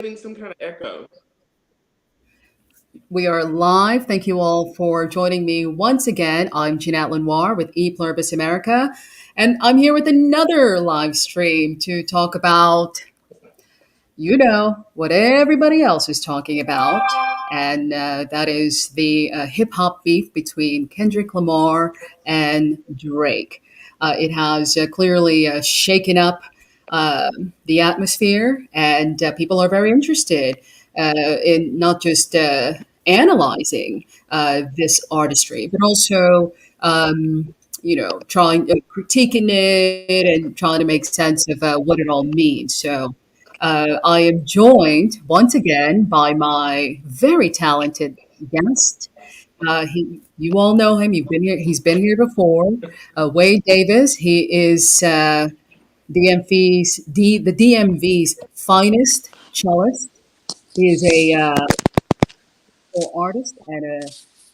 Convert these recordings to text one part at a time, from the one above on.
Getting some kind of echo. We are live. Thank you all for joining me once again. I'm Jeanette Lenoir with E Pluribus America, and I'm here with another live stream to talk about, what everybody else is talking about, and that is the hip hop beef between Kendrick Lamar and Drake. It has clearly shaken up the atmosphere, and people are very interested in not just analyzing this artistry, but also, trying critiquing it and trying to make sense of what it all means. So I am joined once again by my very talented guest. You all know him. You've been here. He's been here before. Wade Davis. He is the DMV's finest cellist. He is a artist and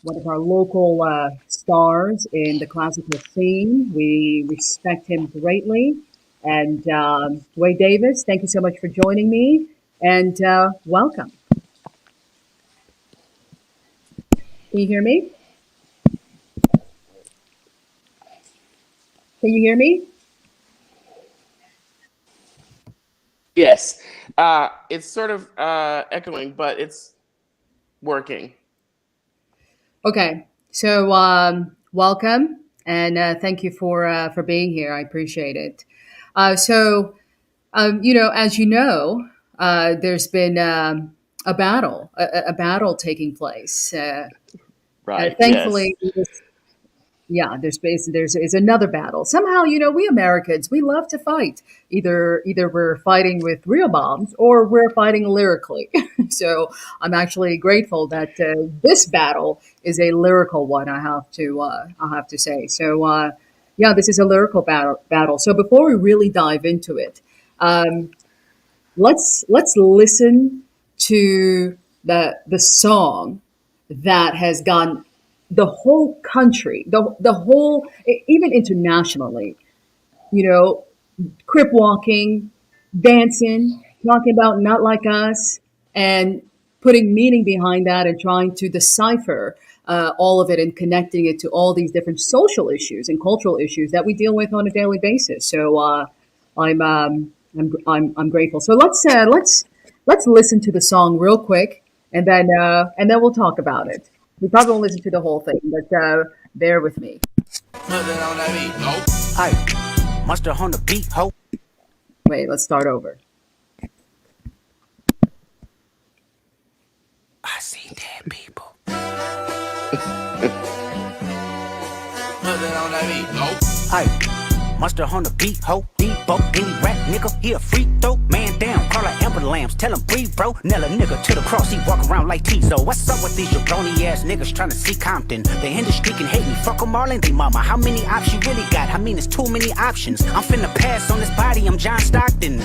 one of our local stars in the classical scene. We respect him greatly. And Wade Davis, thank you so much for joining me and welcome. Can you hear me? Can you hear me? Yes. It's sort of echoing, but it's working. Okay. So welcome and thank you for being here. I appreciate it. As you know, there's been a battle taking place. Right. Yes. Thankfully, yeah, there's another battle. Somehow, we Americans, we love to fight. Either we're fighting with real bombs or we're fighting lyrically. So I'm actually grateful that this battle is a lyrical one. I have to say. So yeah, this is a lyrical battle. So before we really dive into it, um, let's listen to the song that has gone the whole country, the whole, even internationally, you know, crip walking, dancing, talking about not like us, and putting meaning behind that and trying to decipher all of it and connecting it to all these different social issues and cultural issues that we deal with on a daily basis. So I'm grateful. So let's listen to the song real quick, and then we'll talk about it. We probably won't listen to the whole thing, but bear with me. Aye, monster on the beat, ho. Wait, let's start over. I see dead people. Aye, monster on the beat, ho. Debo, any rap nigga, he a freak throw. Man down, call her Amber Lambs, tell him breathe, bro. Nella nigga to the cross, he walk around like Tizo. What's up with these jabroni ass niggas trying to see Compton? The industry can hate me, fuck them all and they mama. How many options you really got? I mean, it's too many options. I'm finna pass on this body, I'm John Stockton.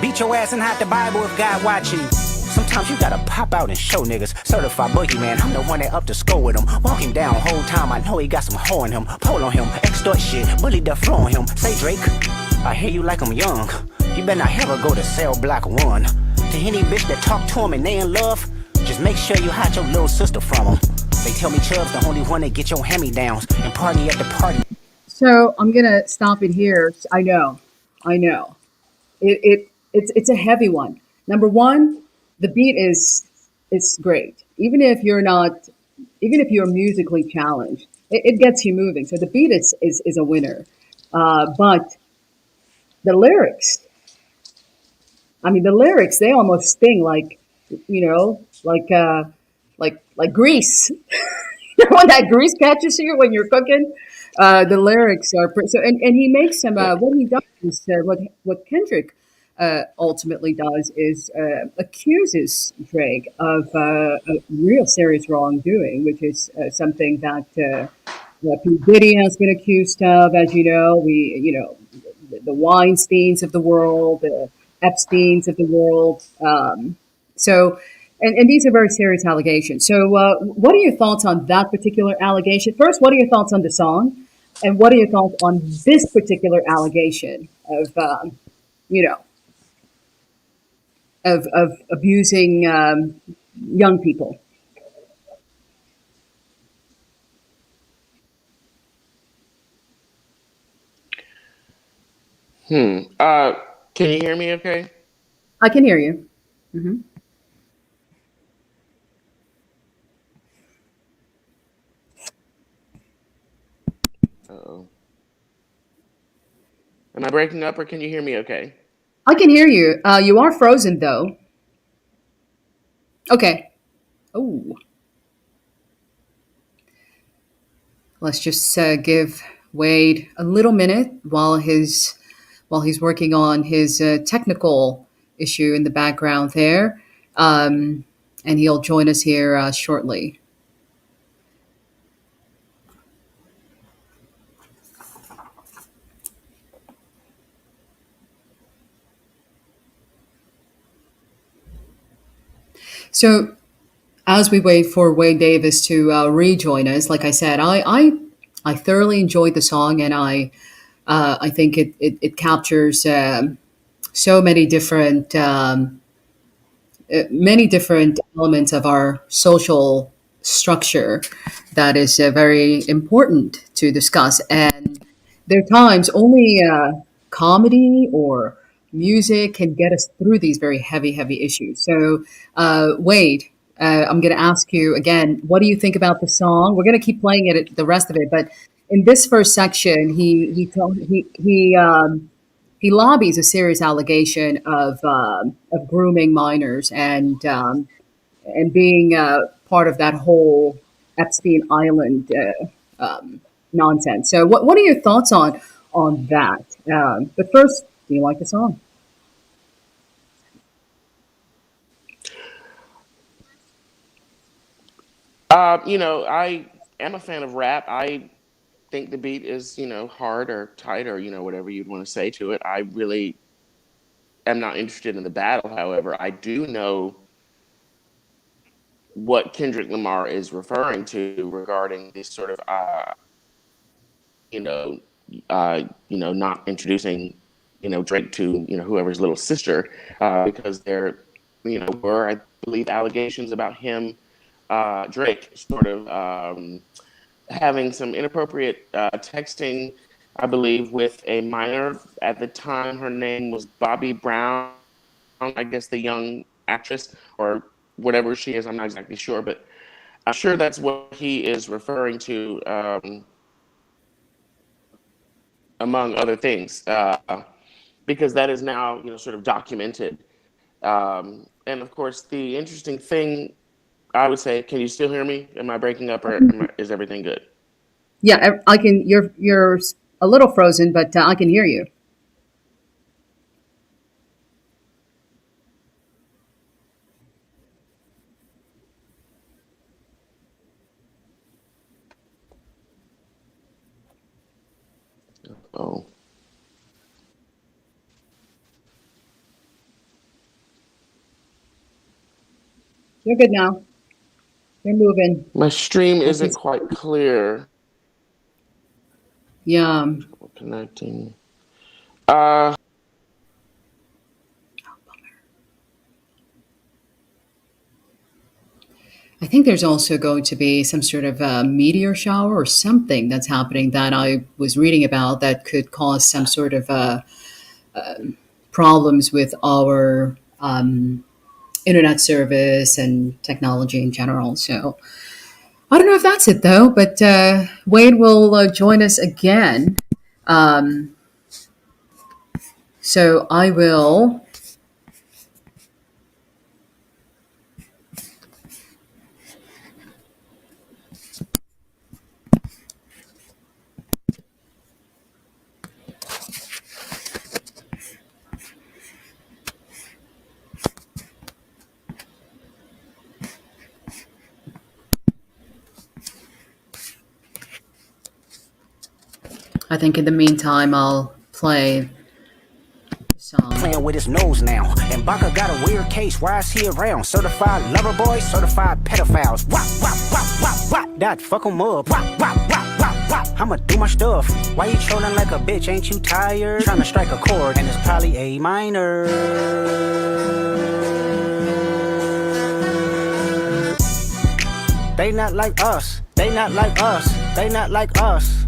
Beat your ass and hide the Bible if God watching. Sometimes you gotta pop out and show niggas. Certified boogeyman, I'm the one that up to score with him. Walk him down whole time, I know he got some hoe in him. Pole on him, extort shit, bully the flow on him. Say Drake, I hear you like I'm young. You better not ever go to cell block 1. To any bitch that talk to him and they in love, just make sure you hide your little sister from him. They tell me Chubb's the only one that get your hand-me-downs and party at the party. So I'm gonna stop it here. I know. It's a heavy one. Number one, the beat is great. Even if you're musically challenged, it gets you moving. So the beat is a winner. But the lyrics, I mean, the lyrics they almost sting like, you know, like grease. When that grease catches you when you're cooking, the lyrics are so. And he makes some. What he does is what Kendrick ultimately does is accuses Drake of a real serious wrongdoing, which is something that P Diddy has been accused of. As you know, the Weinsteins of the world, the Epstein's of the world. So, and these are very serious allegations. So, what are your thoughts on that particular allegation? First, what are your thoughts on the song? And what are your thoughts on this particular allegation of, you know, of abusing young people. Can you hear me okay? I can hear you. Hmm. Uh-oh. Am I breaking up or can you hear me okay? I can hear you. You are frozen though. Okay. Oh, let's just give Wade a little minute while he's working on his technical issue in the background there, um, and he'll join us here shortly. So as we wait for Wade Davis to rejoin us, like I said, I thoroughly enjoyed the song, and I think it captures so many different elements of our social structure that is very important to discuss. And there are times only comedy or music can get us through these very heavy issues. So, Wade, I'm going to ask you again, what do you think about the song? We're going to keep playing it, the rest of it, but in this first section, he lobbies a serious allegation of grooming minors and being part of that whole Epstein Island nonsense. So, what are your thoughts on that? But first, do you like the song? I am a fan of rap. I think the beat is, hard or tight or, whatever you'd want to say to it. I really am not interested in the battle. However, I do know what Kendrick Lamar is referring to regarding this sort of, you know, not introducing, Drake to, whoever's little sister, because there, were, I believe, allegations about him, Drake, sort of having some inappropriate texting, I believe, with a minor. At the time, her name was Bobby Brown, I guess the young actress, or whatever she is. I'm not exactly sure, but I'm sure that's what he is referring to, among other things, because that is now, sort of documented. And of course, the interesting thing, I would say, can you still hear me? Am I breaking up, or is everything good? Yeah, I can. You're a little frozen, but I can hear you. Oh, You're good now. You're moving. my stream I isn't can. quite clear. Yeah. Connecting. Uh, I think there's also going to be some sort of meteor shower or something that's happening that I was reading about that could cause some sort of problems with our internet service and technology in general. So I don't know if that's it though, but Wade will join us again. Um, so I will. I think in the meantime, I'll play the song. Playing with his nose now. And Baka got a weird case. Why is he around? Certified lover boys, certified pedophiles. Wop, wop, wop, wop, wop. That fuck him up. Wop, wop, wop, wop, wop. I'ma do my stuff. Why you trolling like a bitch? Ain't you tired? Trying to strike a chord, and it's probably A minor. They not like us. They not like us. They not like us.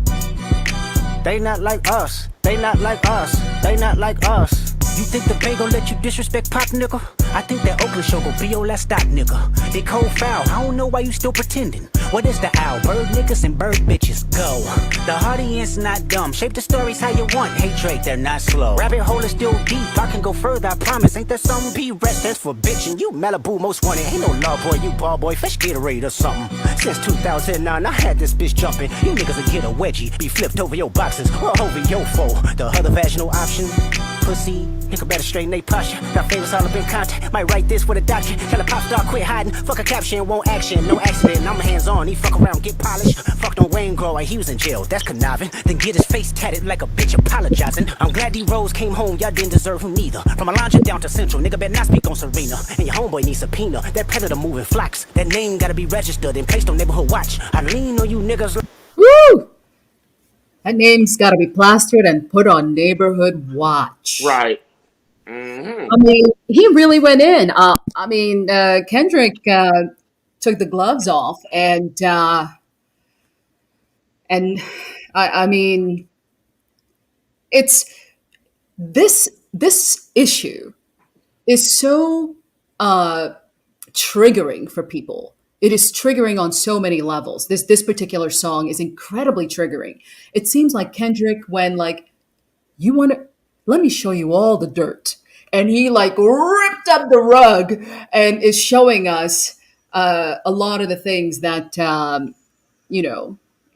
They not like us. They not like us. They not like us. You think the Bay gon' let you disrespect Pop, nigga? I think that Oakland show gon' be your last stop, nigga. They cold foul, I don't know why you still pretending. What is the owl? Bird niggas and bird bitches, go. The audience not dumb, shape the stories how you want. Hey Drake, they're not slow. Rabbit hole is still deep, I can go further, I promise. Ain't there something be rest that's for bitchin'? You Malibu most wanted, ain't no love boy, you ball boy, fish Gatorade or something. Since 2009, I had this bitch jumping. You niggas will get a wedgie, be flipped over your boxes, or over your foe. The other vaginal option, pussy. Nigga better straighten they posture. Got famous all up in contact. Might write this with a doctor. Tell a pop star quit hiding. Fuck a caption, won't action. No accident. I'm hands on. He fuck around, get polished. Fucked on Wayne Grow. He was in jail. That's conniving. Then get his face tatted like a bitch apologizing. I'm glad D-Rose came home. Y'all didn't deserve him neither. From Alondra down to Central. Nigga better not speak on Serena. And your homeboy needs subpoena. That predator moving flocks. That name gotta be registered and placed on neighborhood watch. I lean on you niggas. Woo! That name's got to be plastered and put on neighborhood watch. Right. Mm-hmm. I mean, he really went in. Kendrick took the gloves off, and I mean, it's this issue is so triggering for people. It is triggering on so many levels. This particular song is incredibly triggering. It seems like Kendrick, when like, you want to, let me show you all the dirt, and he like ripped up the rug and is showing us a lot of the things that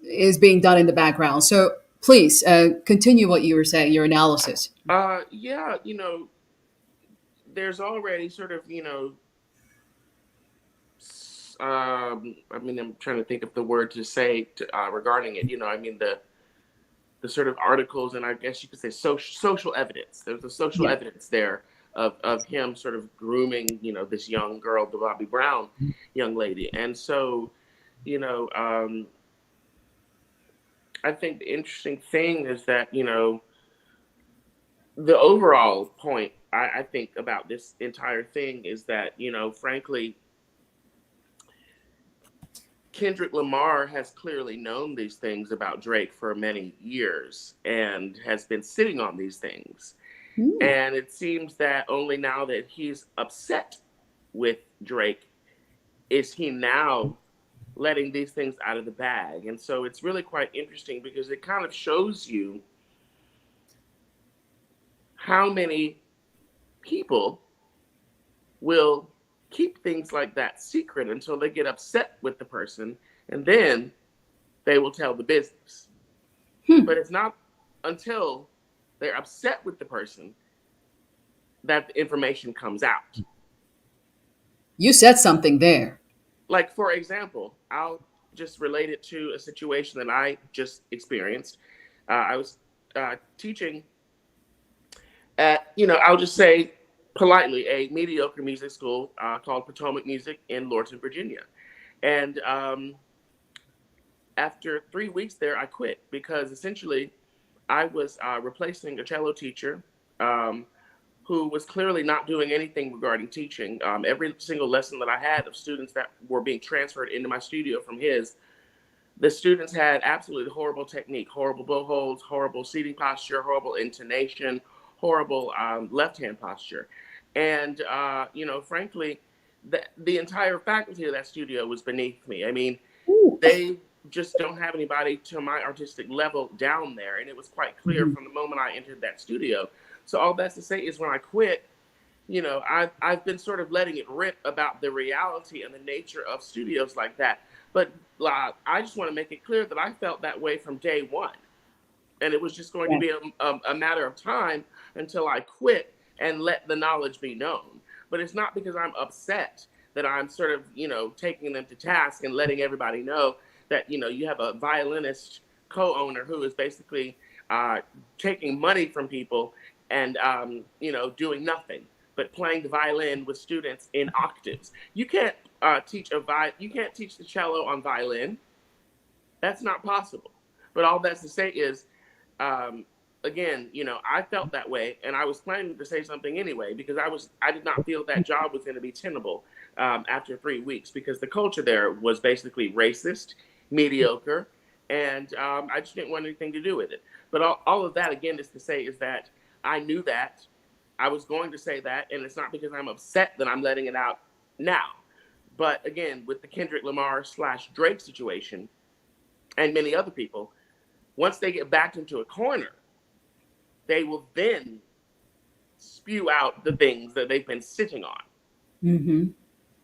is being done in the background. So please continue what you were saying, your analysis. Yeah, there's already sort of, I'm trying to think of the word to say regarding it. The sort of articles, and I guess you could say social evidence. There's a social evidence there of him sort of grooming, this young girl, the Bobby Brown young lady. And so, I think the interesting thing is that, the overall point I think about this entire thing is that, frankly, Kendrick Lamar has clearly known these things about Drake for many years and has been sitting on these things. And it seems that only now that he's upset with Drake is he now letting these things out of the bag. And so it's really quite interesting because it kind of shows you how many people will keep things like that secret until they get upset with the person, and then they will tell the business. But it's not until they're upset with the person that the information comes out. You said something there. Like, for example, I'll just relate it to a situation that I just experienced. I was teaching at, I'll just say politely, a mediocre music school called Potomac Music in Lorton, Virginia. And after 3 weeks there, I quit because essentially I was replacing a cello teacher who was clearly not doing anything regarding teaching. Every single lesson that I had of students that were being transferred into my studio from his, the students had absolutely horrible technique, horrible bow holds, horrible seating posture, horrible intonation, horrible left-hand posture. And, frankly, the entire faculty of that studio was beneath me. I mean, they just don't have anybody to my artistic level down there. And it was quite clear from the moment I entered that studio. So all that's to say is when I quit, I've been sort of letting it rip about the reality and the nature of studios like that. But I just want to make it clear that I felt that way from day one. And it was just going to be a matter of time until I quit and let the knowledge be known. But it's not because I'm upset that I'm sort of, taking them to task and letting everybody know that, you have a violinist co-owner who is basically taking money from people and, doing nothing but playing the violin with students in octaves. You can't teach the cello on violin. That's not possible. But all that's to say is, again, I felt that way, and I was planning to say something anyway because I did not feel that job was going to be tenable after 3 weeks because the culture there was basically racist, mediocre, and I just didn't want anything to do with it. But all of that again is to say is that I knew that I was going to say that, and it's not because I'm upset that I'm letting it out now. But again, with the Kendrick Lamar / Drake situation, and many other people, once they get backed into a corner, they will then spew out the things that they've been sitting on. Hmm.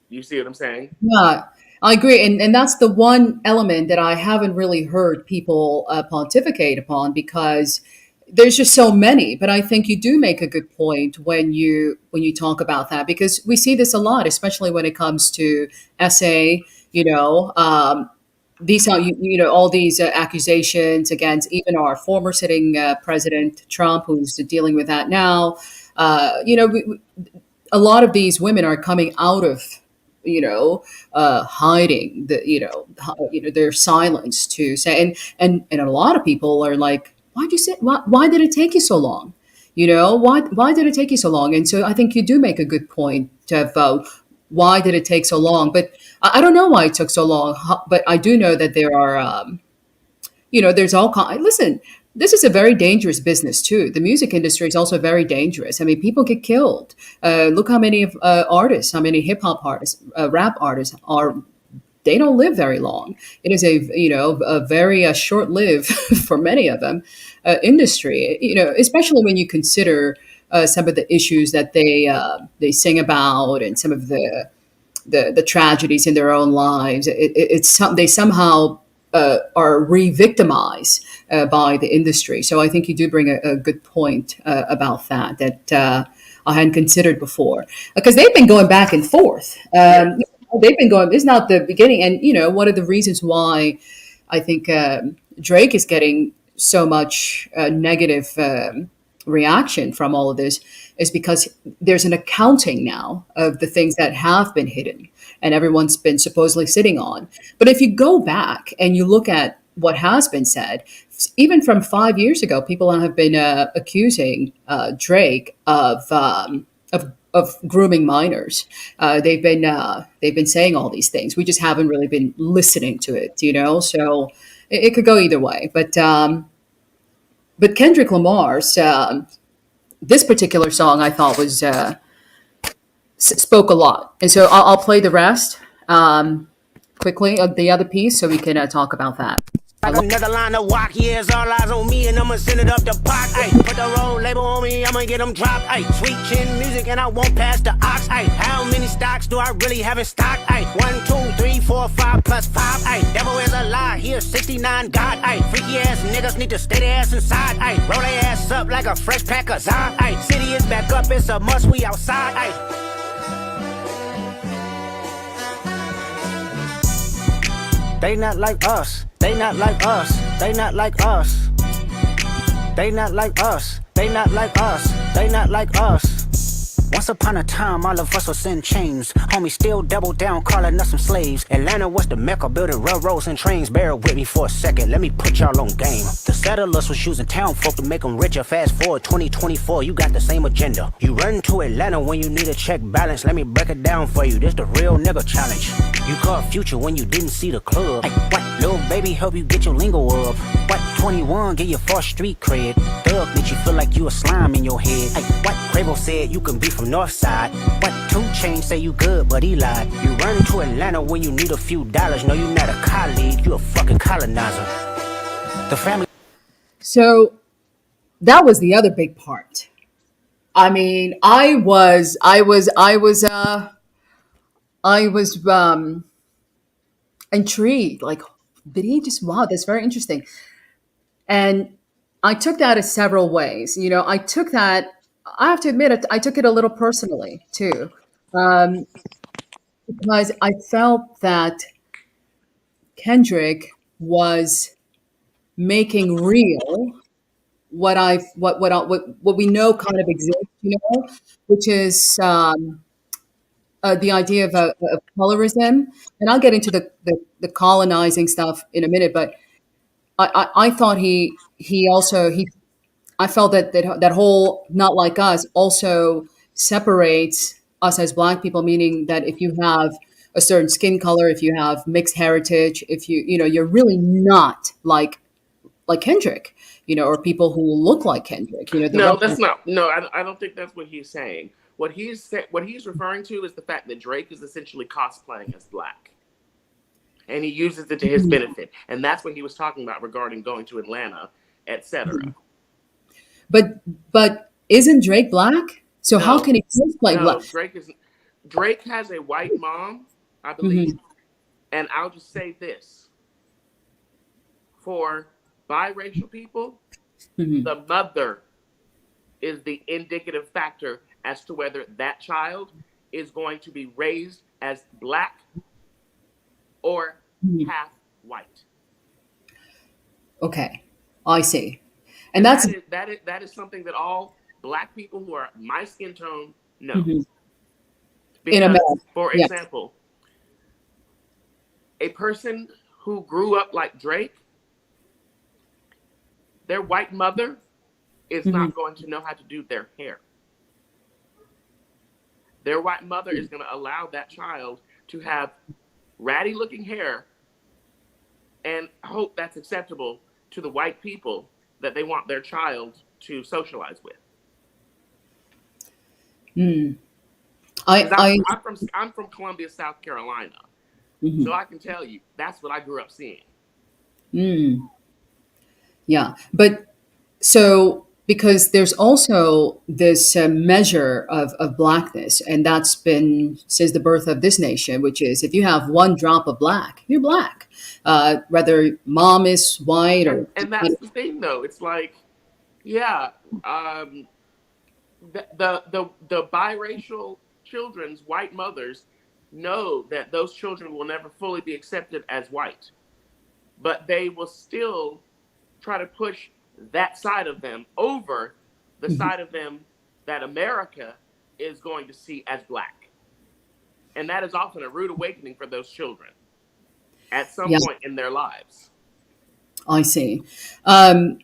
You see what I'm saying? Yeah, I agree, and that's the one element that I haven't really heard people pontificate upon because there's just so many. But I think you do make a good point when you talk about that because we see this a lot, especially when it comes to SA. You know, these are all these accusations against even our former sitting president Trump, who's dealing with that now. A lot of these women are coming out of hiding their silence to say, and a lot of people are like, why'd you say, why did it take you so long? Why did it take you so long? And so I think you do make a good point of why did it take so long? But I don't know why it took so long, but I do know that there are there's all kind. Listen, this is a very dangerous business too. The music industry is also very dangerous. I mean, people get killed. Look how many artists, how many hip hop artists, rap artists are. They don't live very long. It is a very short lived for many of them industry. Especially when you consider some of the issues that they sing about and some of the tragedies in their own lives. They somehow are re-victimized by the industry. So I think you do bring a good point about that I hadn't considered before because they've been going back and forth. They've been going. It's not the beginning, and one of the reasons why I think Drake is getting so much negative reaction from all of this is because there's an accounting now of the things that have been hidden and everyone's been supposedly sitting on. But if you go back and you look at what has been said, even from 5 years ago, people have been accusing Drake of grooming minors. They've been saying all these things. We just haven't really been listening to it, So it could go either way. But Kendrick Lamar's this particular song I thought was spoke a lot, and so I'll play the rest quickly of the other piece so we can talk about that. Like another line of walk, yeah, it's all eyes on me, and I'ma send it up the pot. Ay, put the road label on me, I'ma get them dropped. Ay, sweet chin music, and I won't pass the ox. Ay, how many stocks do I really have in stock? Ay, 1, 2, 3, 4, 5 plus 5. Ay, devil is a lie, here's 69 God. Ay, freaky ass niggas need to stay their ass inside. Ay, roll their ass up like a fresh pack of Zod. Ay, city is back up, it's a must, we outside. Ay. They not like us. They not like us. They not like us. They not like us. They not like us. They not like us. Once upon a time, all of us was in chains. Homie still double down, calling us some slaves. Atlanta was the mecca, building railroads and trains. Bear with me for a second, let me put y'all on game. The settlers was using town folk to make them richer. Fast forward 2024, you got the same agenda. You run to Atlanta when you need a check balance. Let me break it down for you, this the real nigga challenge. You caught Future when you didn't see the club. Hey, what, little baby, help you get your lingo up. What, 21, get your first street cred. Thug makes you feel like you a slime in your head. Hey, what, Quavo said you can be from North Side. What, 2 Chainz say you good, but he lied. You run to Atlanta when you need a few dollars. No, you not a colleague, you a fucking colonizer. The family. So that was the other big part. I mean, I was intrigued. Like, did he just? Wow, that's very interesting. And I took that as several ways. I took that. I have to admit, I took it a little personally too, because I felt that Kendrick was making real what we know kind of exists, which is the idea of colorism. And I'll get into the colonizing stuff in a minute, but I thought he also I felt that whole "not like us" also separates us as Black people, meaning that if you have a certain skin color, if you have mixed heritage, if you're really not like Kendrick, or people who look like Kendrick, the No, rest that's of not. No, I don't think that's what he's saying. What he's referring to is the fact that Drake is essentially cosplaying as black, and he uses it to his benefit, and that's what he was talking about regarding going to Atlanta, etc. but isn't Drake Black? So how No, can he cosplay Black? no, Drake has a white mom, I believe, Hmm. and I'll just say this: for biracial people, Hmm. the mother is the indicative factor as to whether that child is going to be raised as black or half white. Okay, I see, and And that's that is something that all black people who are my skin tone know. mhm, in Because, America. for Yeah. example, a person who grew up like Drake, their white mother is Hmm. not going to know how to do their hair. Their white mother is going to allow that child to have ratty looking hair and hope that's acceptable to the white people that they want their child to socialize with. I Because I'm I from, I'm from I'm from Columbia, South Carolina, so mhm. I can tell you that's what I grew up seeing. Yeah, but so because there's also this measure of blackness, and that's been since the birth of this nation, which is if you have one drop of black, you're black, whether mom is white or And that's the thing, though. It's like, yeah, the biracial children's white mothers know that those children will never fully be accepted as white, but they will still try to push that side of them over the side of them that America is going to see as black. And that is often a rude awakening for those children at some yeah, point in their lives. I see. Um,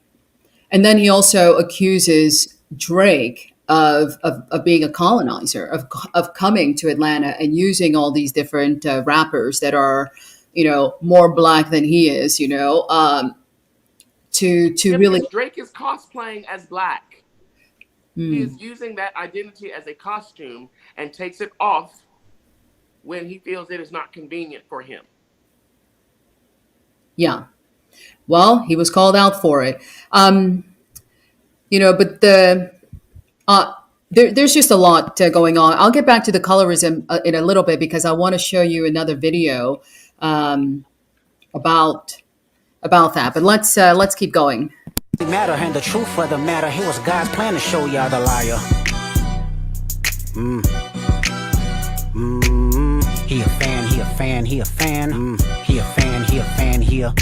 and then he also accuses Drake of being a colonizer, of coming to Atlanta and using all these different rappers that are, more black than he is, to Yeah, really. because Drake is cosplaying as black. He is using that identity as a costume and takes it off when he feels it is not convenient for him. Yeah. Well, he was called out for it. But uh, there's just a lot going on. I'll get back to the colorism in a little bit because I want to show you another video um, about about that. But let's keep going. Matter and the truth of the matter, it was God's plan to show y'all the liar. He a fan, he a fan, he a fan. He a fan, he a fan, he a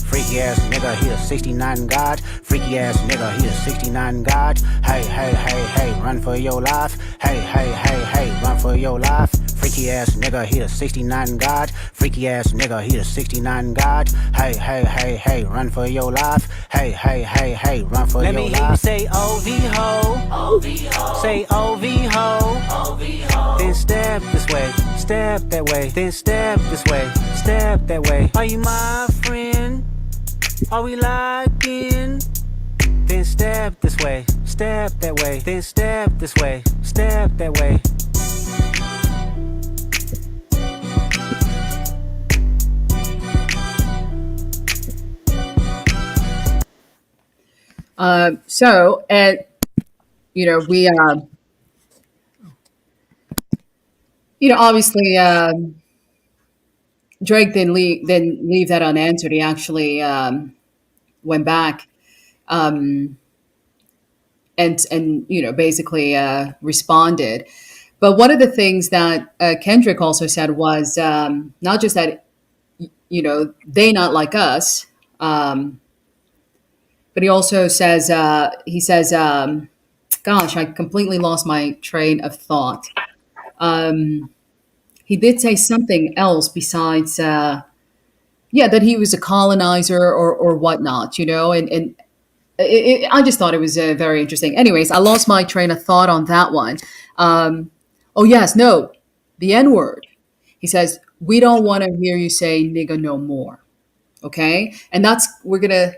freaky ass nigga, he a 69 God. Freaky ass nigga, he a 69 God. Hey, hey, hey, hey, run for your life. Hey, hey, hey, hey, run for your life. Freaky ass nigga, he a 69 God. Freaky ass nigga, he a 69 God. Hey, hey, hey, hey, run for your life. Hey, hey, hey, hey, run for your life. Let me hear you say OV ho. OV ho. Say OV ho. OV ho. Then step this way, step that way. Then step this way, step that way. Are you my friend? Are we locked in? Then step this way, step that way. Then step this way, step that way. So, and we obviously Drake didn't leave that unanswered. He actually went back and basically responded. But one of the things that Kendrick also said was not just that they not like us, um, but he says, gosh, I completely lost my train of thought. He did say something else besides yeah, that he was a colonizer or whatnot, and I just thought it was very interesting. Anyways, I lost my train of thought on that one. Oh yes, no, the N word. He says we don't want to hear you say nigga no more. Okay, and that's we're gonna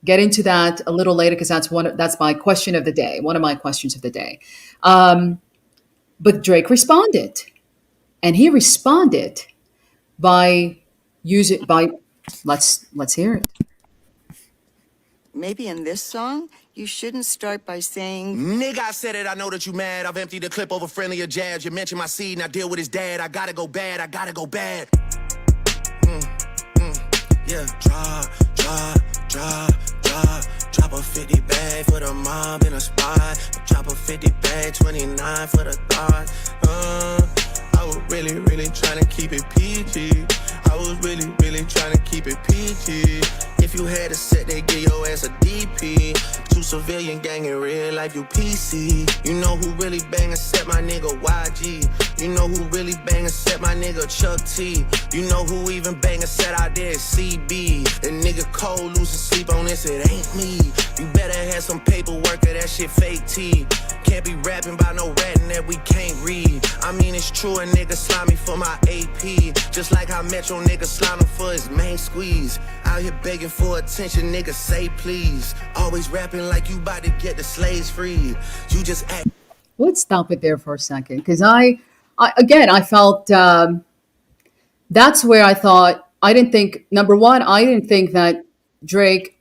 get into that a little later because that's my question of the day. One of my questions of the day. But Drake responded, and he responded by using by let's hear it. Maybe in this song, you shouldn't start by saying, Nigga, I said it, I know that you mad. I've emptied the clip over friendlier jabs. You mentioned my seed and I deal with his dad. I gotta go bad, I gotta go bad. Yeah, drop a 50 bag for the mob in a spot. Drop a 50 bag, 29 for the thought. I was really trying to keep it PG. I was really trying to keep it PG. If you had a set, they give your ass a DP. To civilian gang in real life, you PC. You know who really bang and set my nigga YG. You know who really bang and set my nigga Chuck T. You know who even bang and set out there CB. The nigga cold, losing sleep on this, it ain't me. You better have some paperwork or that shit fake T. Can't be rapping by no ratting that we can't read. I mean it's true, a nigga slimy for my AP. Just like how Metro nigga slimy for his main squeeze. Out here begging for attention, nigga say please. Always rapping like you about to get the slaves free. You just act. Let's stop it there for a second because I felt that's where I thought I didn't think number one I didn't think that Drake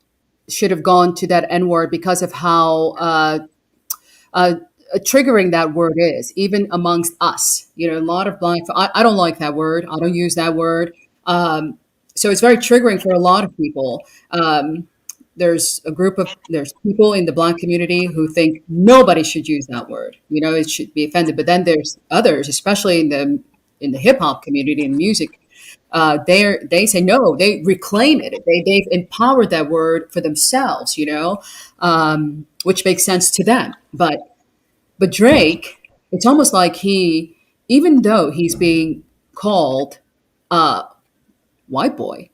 should have gone to that N word because of how uh, triggering that word is, even amongst us. You know, a lot of blind. I don't like that word. I don't use that word. So it's very triggering for a lot of people. There's people in the Black community who think nobody should use that word. You know, it should be offended. But then there's others, especially in the hip hop community and music. They say no. They reclaim it. They've empowered that word for themselves. You know, which makes sense to them. But Drake, it's almost like even though he's being called white boy,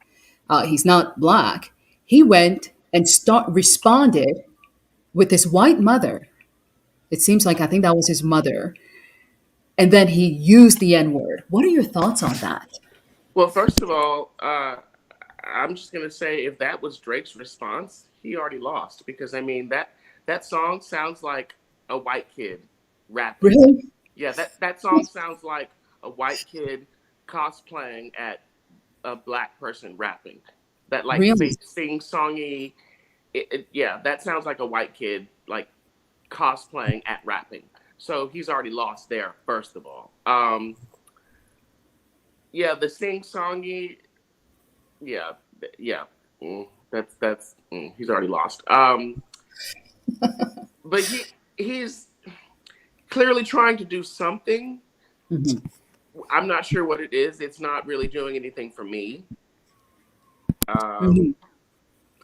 he's not black. He went and responded with his white mother. It seems like I think that was his mother, and then he used the N word. What are your thoughts on that? Well, first of all, I'm just gonna say if that was Drake's response, he already lost because I mean that song sounds like a white kid rapping. Really? Yeah, that song sounds like a white kid cosplaying at a black person rapping. That like Really? sing songy. Yeah, that sounds like a white kid like cosplaying at rapping. So he's already lost there. First of all, yeah, the sing songy. Yeah, yeah. He's already lost. But he's clearly trying to do something. Mhm. I'm not sure what it is. It's not really doing anything for me. Mhm.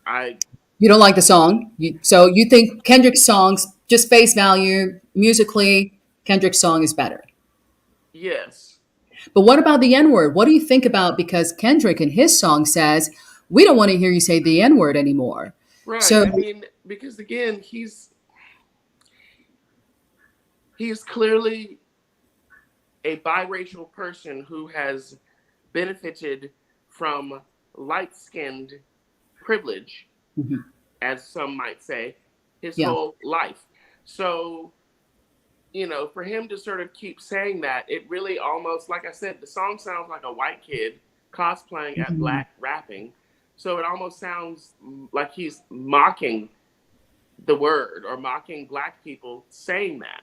I You don't like the song, so you think Kendrick's songs, just face value, musically, Kendrick's song is better. Yes, But what about the N word? What do you think about because Kendrick in his song says we don't want to hear you say the N word anymore. right. So I mean, because again, he's clearly a biracial person who has benefited from light-skinned privilege, mhm, as some might say, his yeah, whole life. So, for him to sort of keep saying that, it really almost, like I said, the song sounds like a white kid cosplaying at mhm, black rapping. So it almost sounds like he's mocking the word or mocking black people saying that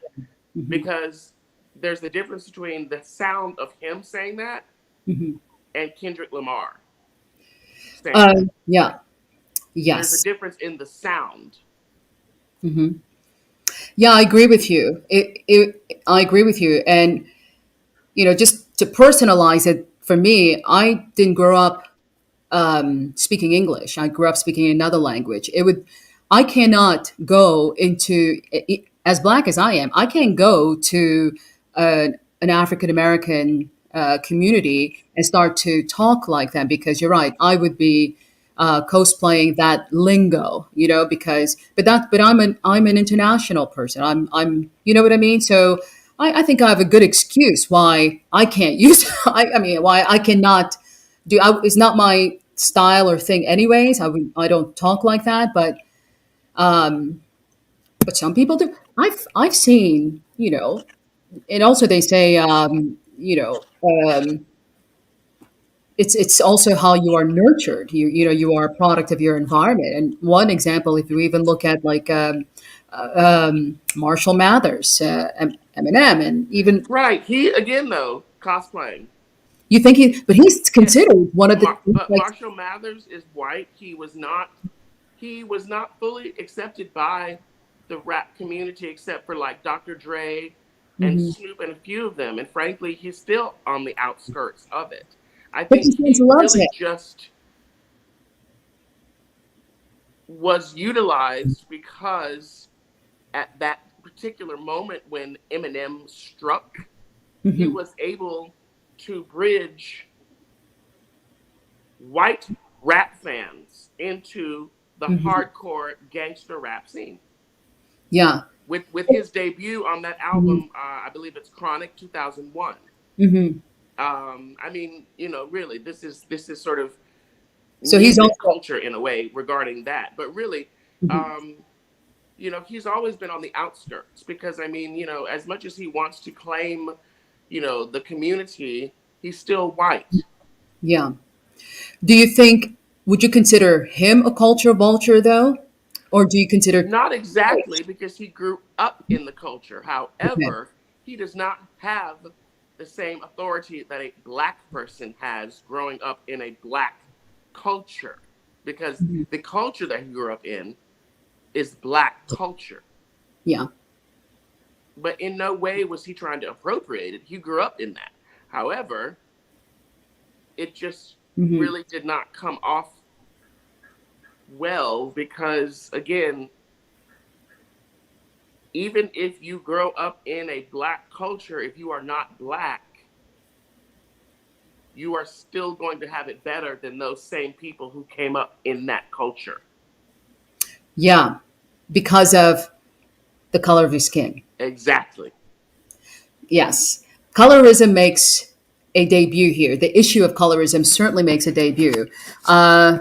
mhm, because there's the difference between the sound of him saying that mhm. and Kendrick Lamar saying that. Yeah, There's a yes, difference in the sound. hmm, yeah, I agree with you. I agree with you, and just to personalize it for me, I didn't grow up speaking English. I grew up speaking another language. I cannot go into, as black as I am, I can't go to an African American community and start to talk like them because you're right. I would be cosplaying that lingo, because but I'm an international person. I'm you know what I mean. So I think I have a good excuse why I can't use. I mean, why I cannot do. It's not my style or thing, anyways. I don't talk like that, but some people do. I've seen, and also they say, it's also how you are nurtured. You are a product of your environment. And one example, if you even look at like Marshall Mathers, Eminem, and even Right. He again though cosplaying. you think but he's Yes. considered one of the But like. Marshall Mathers is white. He was not. He was not fully accepted by the rap community, except for like Dr. Dre and Mhm. Snoop and a few of them. And frankly, he's still on the outskirts of it. I 50 think Cent he loves really him. just was utilized because at that particular moment when Eminem struck, he Hmm. was able to bridge white rap fans into the Hmm. hardcore gangster rap scene. Yeah. With his debut on that Hmm. album, I believe it's Chronic 2001. Hmm. I mean, really, this is sort of So he's music also. culture in a way regarding that. But really, Mhm. um, he's always been on the outskirts because I mean, as much as he wants to claim, the community, he's still white. Yeah. Do you think, would you consider him a culture vulture though? Or do you consider Not exactly race? because he grew up in the culture. Okay. However, he does not have the same authority that a black person has growing up in a black culture because Mhm. the culture that he grew up in is black culture. Yeah. But in no way was he trying to appropriate it. He grew up in that. However, it just Hmm. really did not come off well because, again, even if you grow up in a black culture, if you are not black, you are still going to have it better than those same people who came up in that culture. Yeah. Because of the color of his skin. Exactly. Yes. Colorism makes a debut here. The issue of colorism certainly makes a debut. Uh,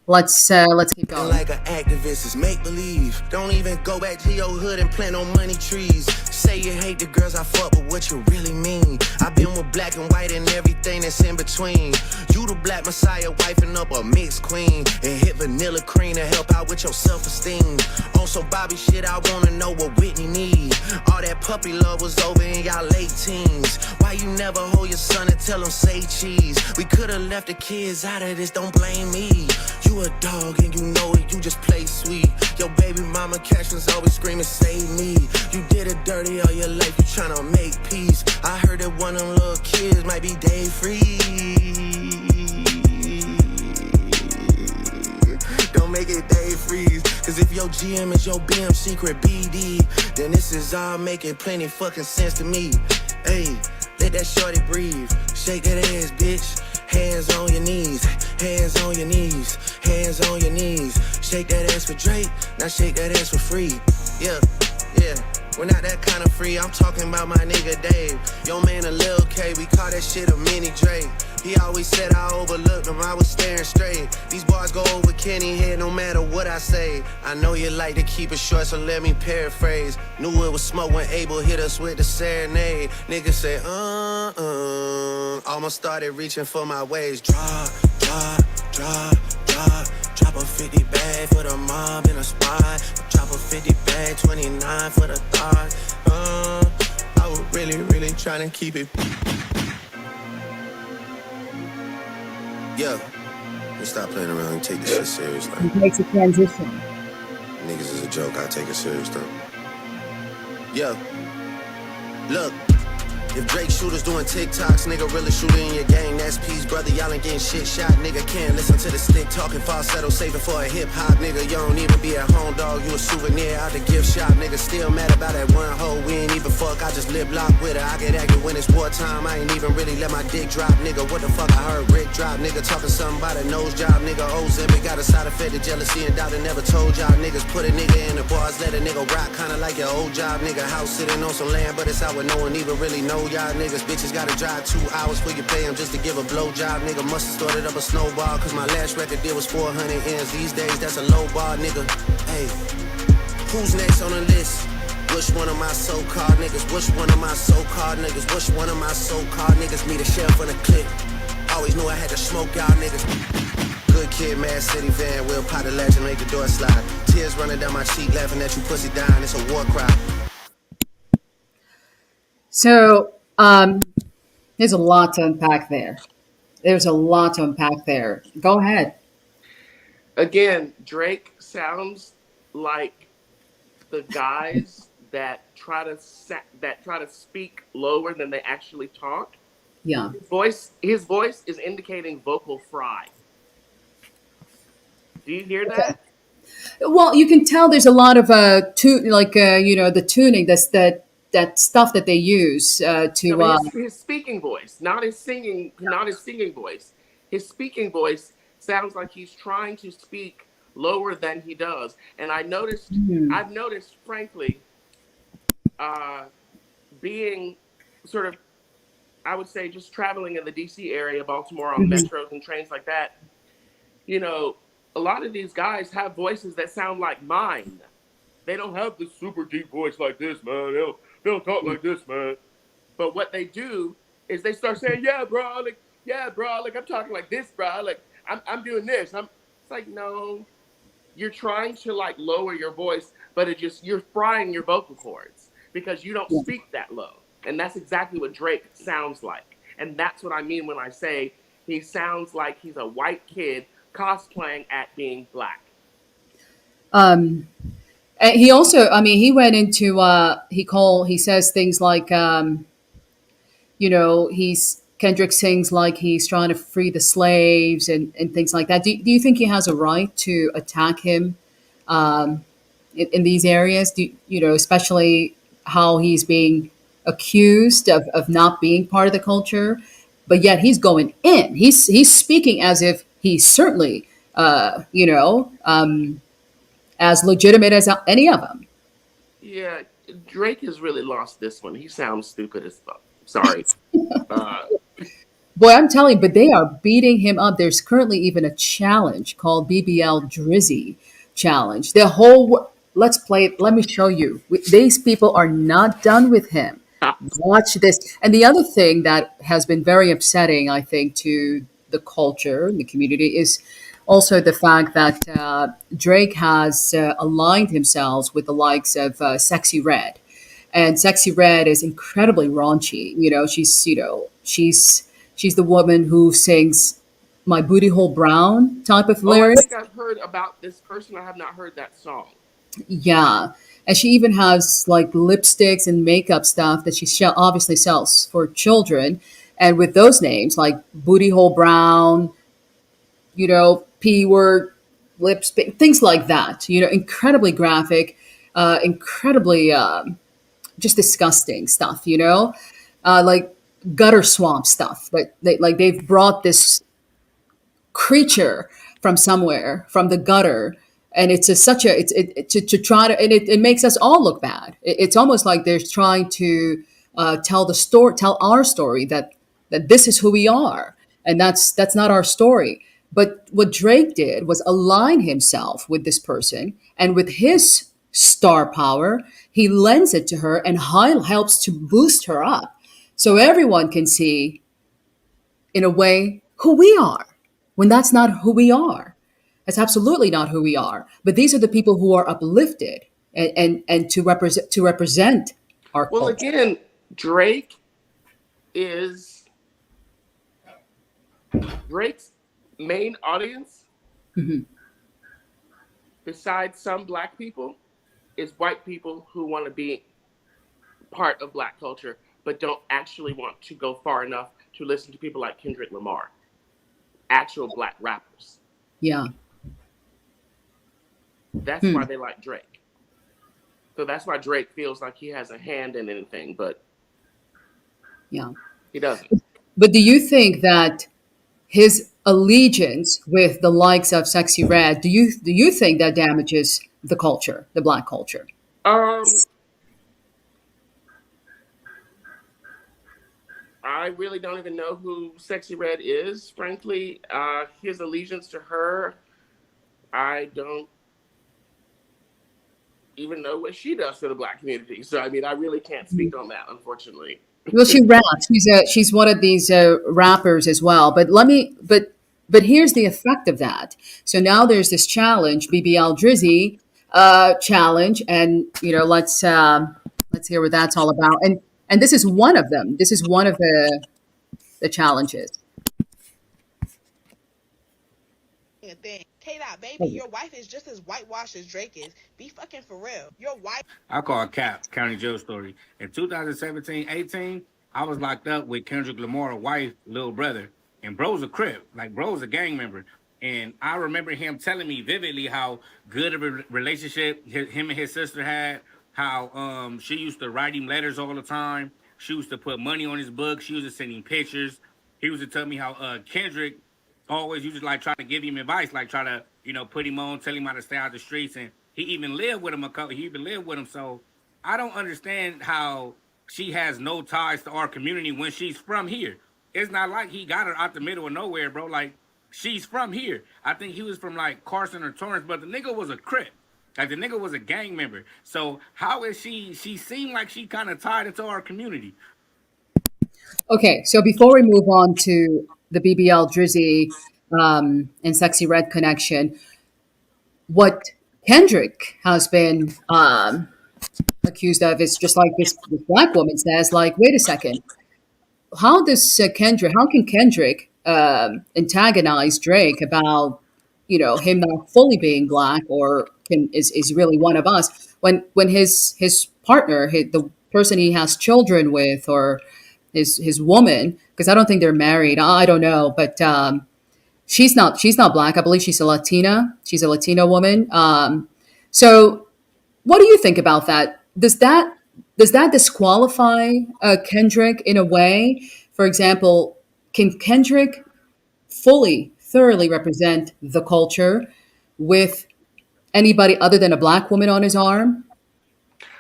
let's keep going. Like an activist is make believe. Don't even go back to your hood and plant no money trees. Say you hate the girls I fuck, but what you really mean? I've been with black and white and everything that's in between. You the black messiah, wifing up a mixed queen. And hit vanilla cream to help out with your self-esteem. On some Bobby shit, I wanna know what Whitney need. All that puppy love was over in y'all late teens. Why you never hold your son and tell him say cheese? We could've left the kids out of this, don't blame me. You a dog and you know it, you just play sweet. Your baby mama captions always screaming, save me. You did it dirty all your life, you tryna make peace. I heard that one of them little kids might be day free. Don't make it day freeze. Cause if your GM is your BM secret BD, then this is all making plenty fucking sense to me. Hey, let that shorty breathe. Shake that ass, bitch. Hands on your knees, hands on your knees, hands on your knees. Shake that ass for Drake, now shake that ass for free. Yeah, yeah, we're not that kind of free. I'm talking about my nigga Dave. Yo man a Lil K, we call that shit a mini Drake. He always said I overlooked him, I was staring straight. These bars go over Kenny head no matter what I say. I know you like to keep it short, so let me paraphrase. Knew it was smoke when Abel hit us with the serenade. Niggas say, almost started reaching for my waist. Drop, drop, drop, drop. Drop a 50 bag for the mob in a spot. Drop a 50 bag, 29 for the thought. I was really, really trying to keep it. Yeah, let's stop playing around and take this shit serious. Like, It makes a transition. niggas is a joke, I take it serious though. Yeah, look. If Drake shooters doing TikToks, nigga really shooting in your gang. That's peace, brother. Y'all ain't getting shit shot. Nigga can't listen to the stick talking falsetto, saving for a hip hop. Nigga, you don't even be at home, dog. You a souvenir out the gift shop. Nigga still mad about that one hoe. We ain't even fuck. I just lip lock with her. I get active when it's wartime. I ain't even really let my dick drop. Nigga, what the fuck I heard Rick drop? Nigga talking something about a nose job. Nigga, Ozempic got a side effect of jealousy and doubt. I never told y'all niggas put a nigga in the bars, let a nigga rock, kinda like your old job. Nigga house sitting on some land, but it's out where no one even really know y'all niggas. Bitches gotta drive 2 hours for you pay them just to give a blowjob. Nigga must've started up a snowball, cause my last record deal was 400 M's. These days that's a low bar, nigga. Hey, who's next on the list? Which one of my so-called niggas? Which one of my so-called niggas? Which one of my so-called niggas? Me the sheriff on the clip. Always knew I had to smoke y'all niggas. Good kid, Mad City van, Will pot the latch and make the door slide. Tears running down my cheek, laughing at you pussy dying. It's a war cry. So there's a lot to unpack there. There's a lot to unpack there. Go ahead. Again, Drake sounds like the guys that try to speak lower than they actually talk. Yeah. His voice is indicating vocal fry. Do you hear that? Well, you can tell there's a lot of the tuning, that stuff that they use No, to but his speaking voice, not his singing voice. His speaking voice sounds like he's trying to speak lower than he does. And I've noticed, frankly, being sort of, I would say, just traveling in the DC area, Baltimore, on metros and trains like that. You know, a lot of these guys have voices that sound like mine. They don't have this super deep voice like this, man. They don't talk like this, man. But what they do is they start saying, "Yeah, bro, like I'm talking like this, bro, like I'm doing this." It's like, no, you're trying to like lower your voice, but you're frying your vocal cords because you don't speak that low, and that's exactly what Drake sounds like, and that's what I mean when I say he sounds like he's a white kid cosplaying at being black. And he also, I mean, he went into he says things like he's Kendrick sings like he's trying to free the slaves and things like that. Do you think he has a right to attack him in these areas? Especially how he's being accused of not being part of the culture, but yet he's going in. He's speaking as if he's certainly as legitimate as any of them. Yeah, Drake has really lost this one. He sounds stupid as fuck. Sorry. Uh, Boy, I'm telling you, but they are beating him up. There's currently even a challenge called BBL Drizzy Challenge. Let's play it. Let me show you. These people are not done with him. Watch this. And the other thing that has been very upsetting, I think, to the culture and the community is also the fact that Drake has aligned himself with the likes of Sexy Red. And Sexy Red is incredibly raunchy. She's the woman who sings "My Booty Hole Brown" type of oh, I lyrics. think I've heard about this person. I have not heard that song. Yeah, and she even has like lipsticks and makeup stuff that obviously sells for children, and with those names like "Booty Hole Brown," P word, lipstick, things like that. Incredibly graphic, incredibly just disgusting stuff. Like gutter swamp stuff. They've brought this creature from somewhere, from the gutter, and it's to try to, and it makes us all look bad. It's almost like they're trying to tell our story that this is who we are, and that's not our story. But what Drake did was align himself with this person, and with his star power, he lends it to her and helps to boost her up, so everyone can see, in a way, who we are, when that's not who we are. That's absolutely not who we are. But these are the people who are uplifted and to represent our Well, culture. again, Drake is Drake's main audience, besides some black people, is white people who want to be part of black culture, but don't actually want to go far enough to listen to people like Kendrick Lamar, actual black rappers. Yeah. That's why they like Drake. So that's why Drake feels like he has a hand in anything, but Yeah. he doesn't. But do you think that his allegiance with the likes of Sexy Red, do you think that damages the culture, the black culture? Um, I really don't even know who Sexy Red is, frankly. His allegiance to her, I don't even know what she does for the black community. So, I mean, I really can't speak on that, unfortunately. Well, she raps. She's one of these rappers as well. But here's the effect of that. So now there's this challenge, BBL Drizzy challenge, and let's hear what that's all about. And this is one of them. This is one of the challenges. A thing. K-Dot, baby, your wife is just as whitewashed as Drake is. Be fucking for real. Your wife. I call it Cap, County Jail Story. In 2017-18, I was locked up with Kendrick Lamar's wife, little brother. And bro's a crip. Like, bro's a gang member. And I remember him telling me vividly how good of a relationship him and his sister had, how she used to write him letters all the time. She used to put money on his book. She used to send him pictures. He used to tell me how Kendrick always used to like try to give him advice, like try to, put him on, tell him how to stay out the streets. And he even lived with him he even lived with him. So I don't understand how she has no ties to our community when she's from here. It's not like he got her out the middle of nowhere, bro. Like, she's from here. I think he was from like Carson or Torrance, but the nigga was a crip. Like, the nigga was a gang member. So how is she seemed like she kind of tied into our community. Okay, so before we move on to the BBL Drizzy and Sexy Red connection, what Kendrick has been accused of is just like this black woman says, like, wait a second, how can Kendrick antagonize Drake about him not fully being black or is really one of us when his partner, the person he has children with, or his woman, because I don't think they're married. I don't know, but she's not black. I believe she's a Latina. She's a Latino woman. So what do you think about that? Does that disqualify Kendrick in a way? For example, can Kendrick thoroughly represent the culture with anybody other than a black woman on his arm?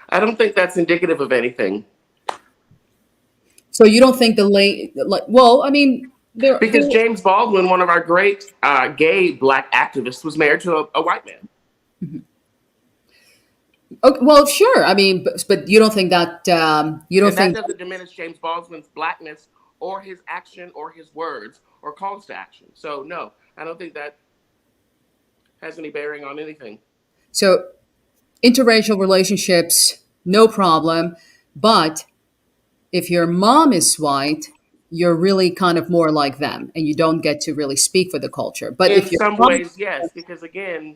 I don't think that's indicative of anything. So you don't think well, I mean, because James Baldwin, one of our great gay black activists, was married to a white man. Mm-hmm. Okay, well, sure. I mean, but you don't think that that doesn't diminish James Baldwin's blackness or his action or his words or calls to action. So no, I don't think that has any bearing on anything. So interracial relationships, no problem. But if your mom is white, you're really kind of more like them, and you don't get to really speak for the culture. But in some ways, yes, because again,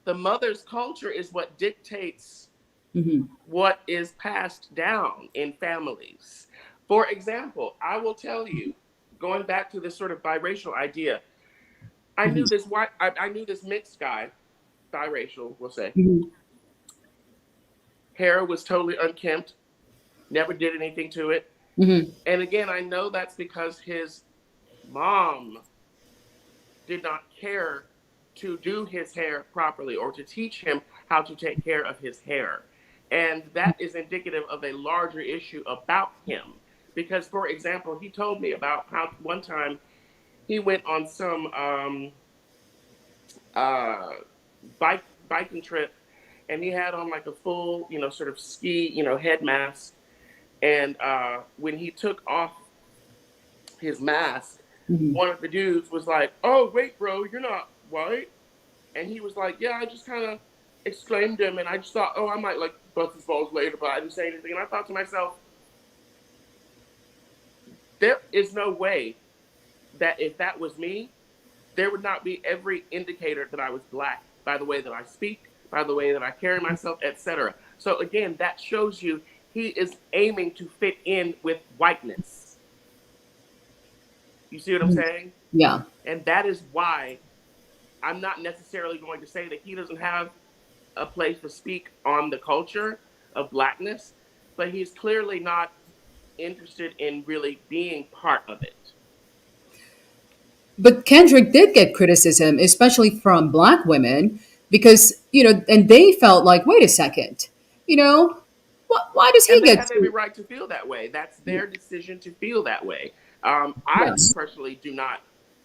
the mother's culture is what dictates what is passed down in families. For example, I will tell you, going back to this sort of biracial idea, I knew this mixed guy, biracial, we'll say. Hair was totally unkempt, never did anything to it. And again, I know that's because his mom did not care to do his hair properly or to teach him how to take care of his hair. And that is indicative of a larger issue about him. Because, for example, he told me about how one time he went on some biking trip, and he had on like a full, sort of ski, head mask. And when he took off his mask, one of the dudes was like, "Oh, wait, bro, you're not white." And he was like, "Yeah, I just kind of exclaimed him, and I just thought, oh, I might like bust his balls later, but I didn't say anything." And I thought to myself, there is no way that if that was me, there would not be every indicator that I was black by the way that I speak, by the way that I carry myself, etc. So again, that shows you he is aiming to fit in with whiteness. You see what I'm saying? Yeah. And that is why I'm not necessarily going to say that he doesn't have a place to speak on the culture of blackness, but he's clearly not interested in really being part of it. But Kendrick did get criticism, especially from black women, because, and they felt like, wait a second, you know, why does he And they get have every to? right to feel that way. That's their decision to feel that way. I Yes. personally do not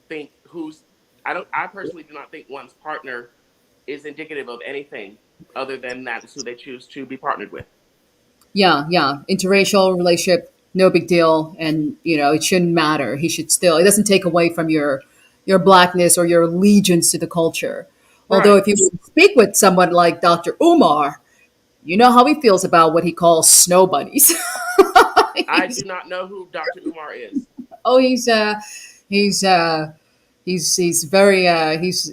think I personally do not think one's partner is indicative of anything other than that is who they choose to be partnered with. Yeah, yeah. Interracial relationship, no big deal. And, it shouldn't matter. He should still, it doesn't take away from your blackness or your allegiance to the culture. Although Right. if you speak with someone like Dr. Umar, you know how he feels about what he calls snow bunnies. I do not know who Dr. Umar is. Oh, he's he's very he's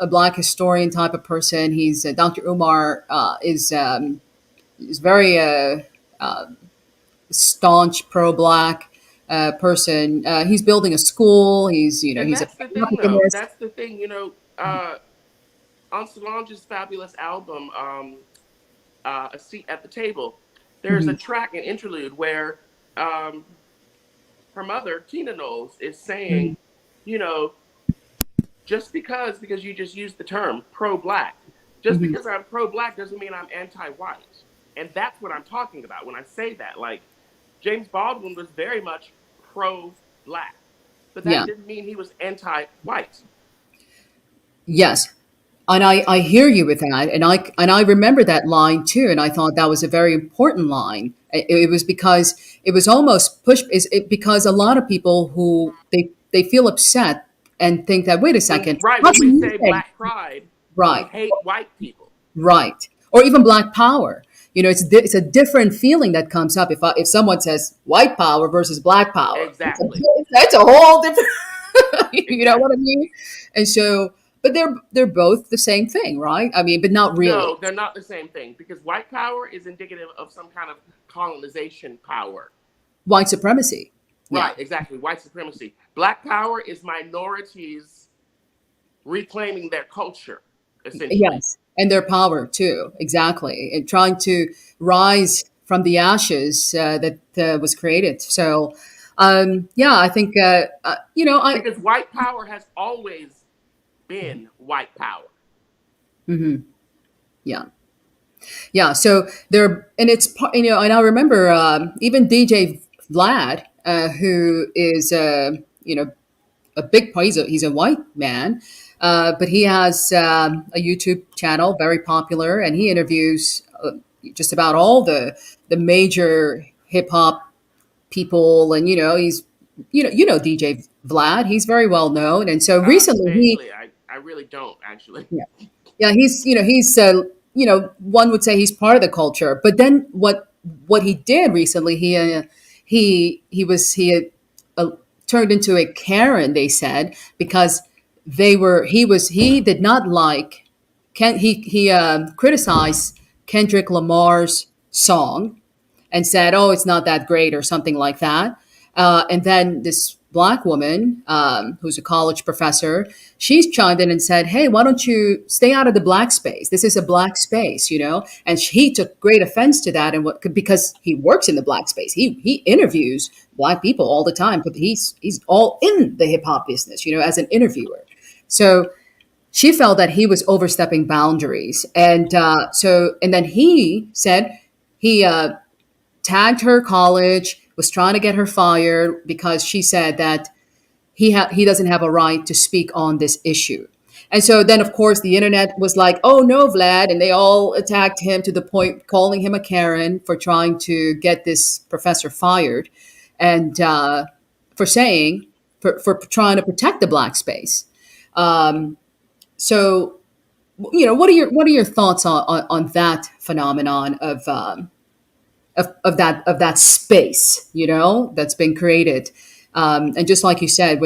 a black historian type of person. He's Dr. Umar is very staunch pro-black person. He's building a school. And He's a that's the thing, though. pan-Africanist. That's the thing. On Solange's fabulous album, A Seat at the Table, there's a track, an interlude, where her mother, Tina Knowles, is saying, you know, because you just used the term pro-black, just because I'm pro-black doesn't mean I'm anti-white. And that's what I'm talking about when I say that. Like, James Baldwin was very much pro-black, but that Yeah. didn't mean he was anti-white. Yes. And I hear you with that, and I remember that line too, and I thought that was a very important line. It was because it was almost pushed. Because a lot of people who they feel upset and think that, wait a second, Right, how when can we you say say black pride, we right, hate white people. right, or even black power? It's a different feeling that comes up if someone says white power versus black power. Exactly. That's a whole different. You know Exactly. what I mean? And so, but they're both the same thing, right? I mean, but not really. No, they're not the same thing, because white power is indicative of some kind of colonization power. White supremacy. Yeah. Right, exactly. White supremacy. Black power is minorities reclaiming their culture, essentially. Yes. And their power too. Exactly. And trying to rise from the ashes that was created. So, yeah, I think, Because white power has always been white power. yeah. Yeah. So there, and and I remember even DJ Vlad, who is, a big part. He's a white man, but he has a YouTube channel, very popular, and he interviews just about all the major hip hop people, and he's DJ Vlad. He's very well known, and so recently he Vaguely, I really don't, actually. yeah, one would say he's part of the culture, but then what he did recently, he turned into a Karen, they said, because he did not like he criticized Kendrick Lamar's song and said, "Oh, it's not that great" or something like that. And then this black woman, who's a college professor, she's chimed in and said, "Hey, why don't you stay out of the black space? This is a black space, you know." And he took great offense to that, and because he works in the black space, he interviews black people all the time, but he's all in the hip hop business, as an interviewer. So she felt that he was overstepping boundaries, and then he said he tagged her college, was trying to get her fired because she said that he doesn't have a right to speak on this issue. And so then, of course, the internet was like, "Oh no, Vlad," and they all attacked him to the point calling him a Karen for trying to get this professor fired, and for trying to protect the black space. So, what are your thoughts on that phenomenon of that space, that's been created. And just like you said,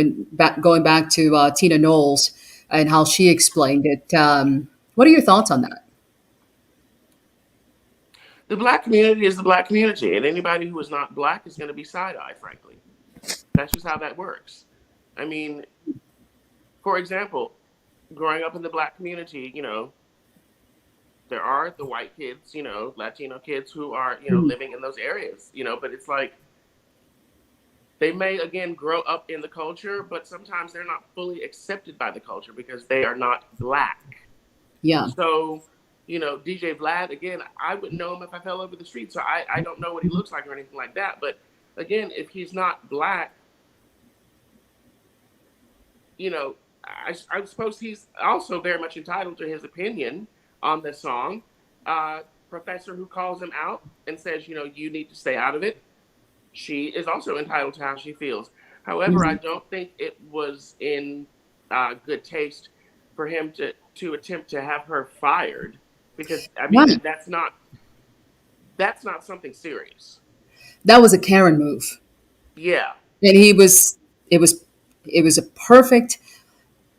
going back to Tina Knowles and how she explained it, what are your thoughts on that? The black community is the black community, and anybody who is not black is going to be side-eye, frankly. That's just how that works. I mean, for example, growing up in the black community, there are the white kids, Latino kids who are, living in those areas, but it's like they may, again, grow up in the culture, but sometimes they're not fully accepted by the culture because they are not black. Yeah. So, DJ Vlad, again, I wouldn't know him if I fell over the street. So I don't know what he looks like or anything like that. But again, if he's not black, I suppose he's also very much entitled to his opinion on this song. Professor who calls him out and says, you need to stay out of it. She is also entitled to how she feels. However, I don't think it was in good taste for him to attempt to have her fired, because I mean that's not something serious. That was a Karen move. Yeah. And it was a perfect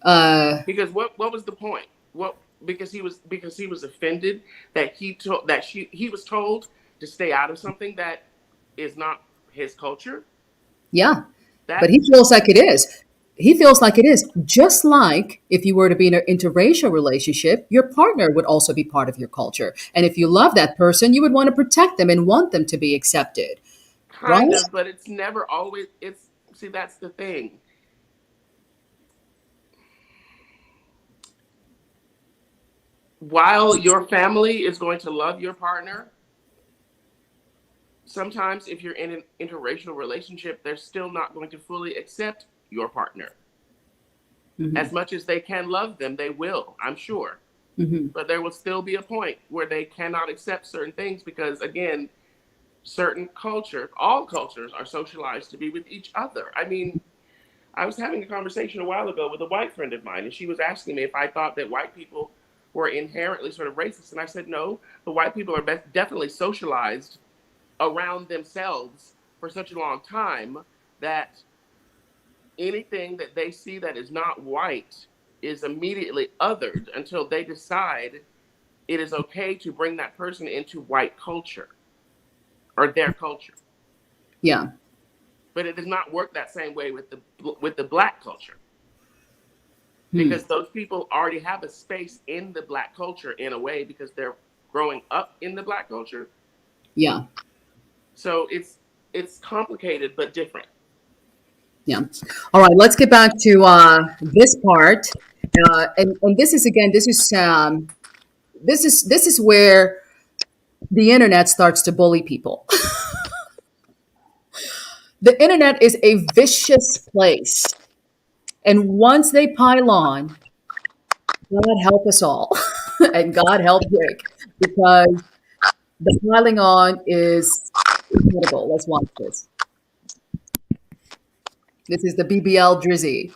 because what was the point? Because he was offended that he was told to stay out of something that is not his culture. Yeah. But he feels like it is. He feels like it is. Just like if you were to be in an interracial relationship, your partner would also be part of your culture. And if you love that person, you would want to protect them and want them to be accepted. Kind of, but it's never always, see, that's the thing. While your family is going to love your partner, sometimes if you're in an interracial relationship, they're still not going to fully accept your partner. As much as they can love them, they will, I'm sure. But there will still be a point where they cannot accept certain things because, again, all cultures are socialized to be with each other. I mean, I was having a conversation a while ago with a white friend of mine, and she was asking me if I thought that white people were inherently sort of racist. And I said, no, the white people are definitely socialized around themselves for such a long time that anything that they see that is not white is immediately othered until they decide it is okay to bring that person into white culture or their culture. Yeah. But it does not work that same way with the black culture. Because those people already have a space in the black culture in a way because they're growing up in the black culture. Yeah. So it's complicated but different. Yeah. All right. Let's get back to this part, and this is where the internet starts to bully people. The internet is a vicious place, and once they pile on, God help us all, and God help Rick, because the piling on is incredible. Let's watch this. This is the BBL Drizzy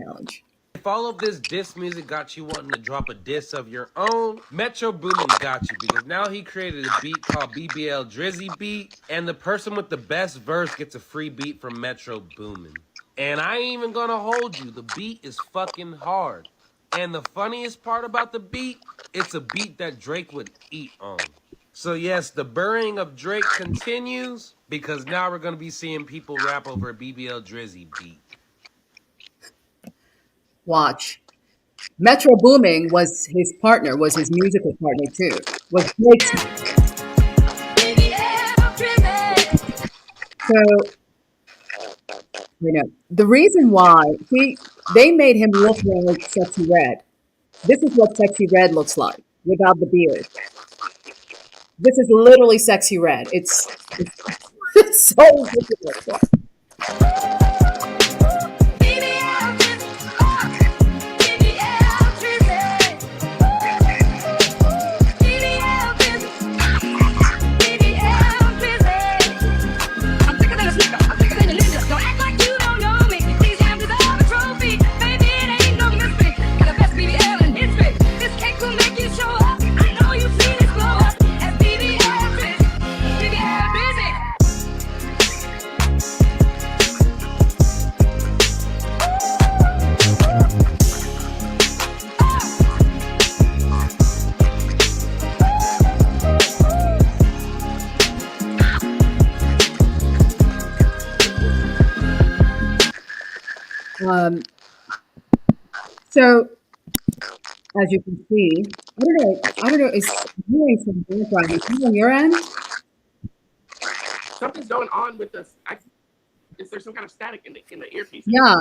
challenge. If all of this diss music got you wanting to drop a diss of your own, Metro Boomin got you, because now he created a beat called BBL Drizzy Beat, and the person with the best verse gets a free beat from Metro Boomin. And I ain't even gonna hold you, the beat is fucking hard. And the funniest part about the beat, it's a beat that Drake would eat on. So yes, the burying of Drake continues, because now we're going to be seeing people rap over a BBL Drizzy beat. Watch. Metro Booming was his partner, was his musical partner too. Was Drake's. So, the reason why, they made him look like Sexy Red. This is what Sexy Red looks like without the beard. This is literally Sexy Red. It's so ridiculous. Um, so as you can see, I don't know. I don't know. Is doing some background? Is it on your end? Something's going on with this. Is there some kind of static in the earpieces? Yeah,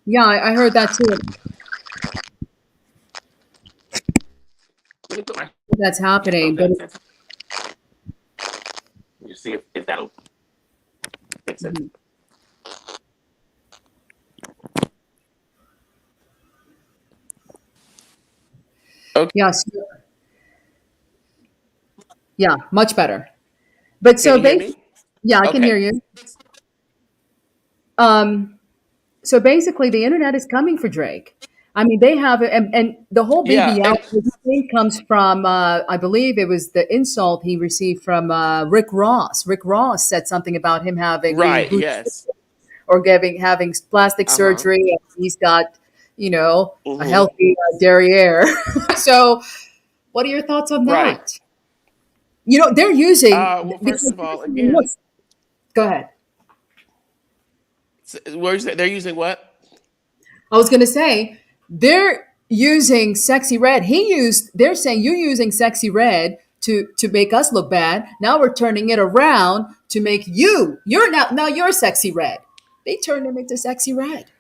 yeah. I heard that too. Let me put my That's happening, headphones but in. Let me see if that'll fix it. mhm. Okay, Yes, yeah, much better. But can so you hear basically, me? yeah, I can Okay. hear you. Um, so basically, the internet is coming for Drake. I mean, they have, and the whole Yeah, BBL and thing comes from, I believe it was the insult he received from Rick Ross. Rick Ross said something about him having being right, boot yes. or having plastic Uh-huh. surgery. And he's got, a Mm-hmm. healthy derriere. So, what are your thoughts on Right. that? They're using Well, first because of all, look, again, go ahead. where you say they're using what? I was gonna say they're using sexy red. They're saying you're using sexy red to make us look bad. Now we're turning it around to make you're now you're sexy red. They turned him into sexy red.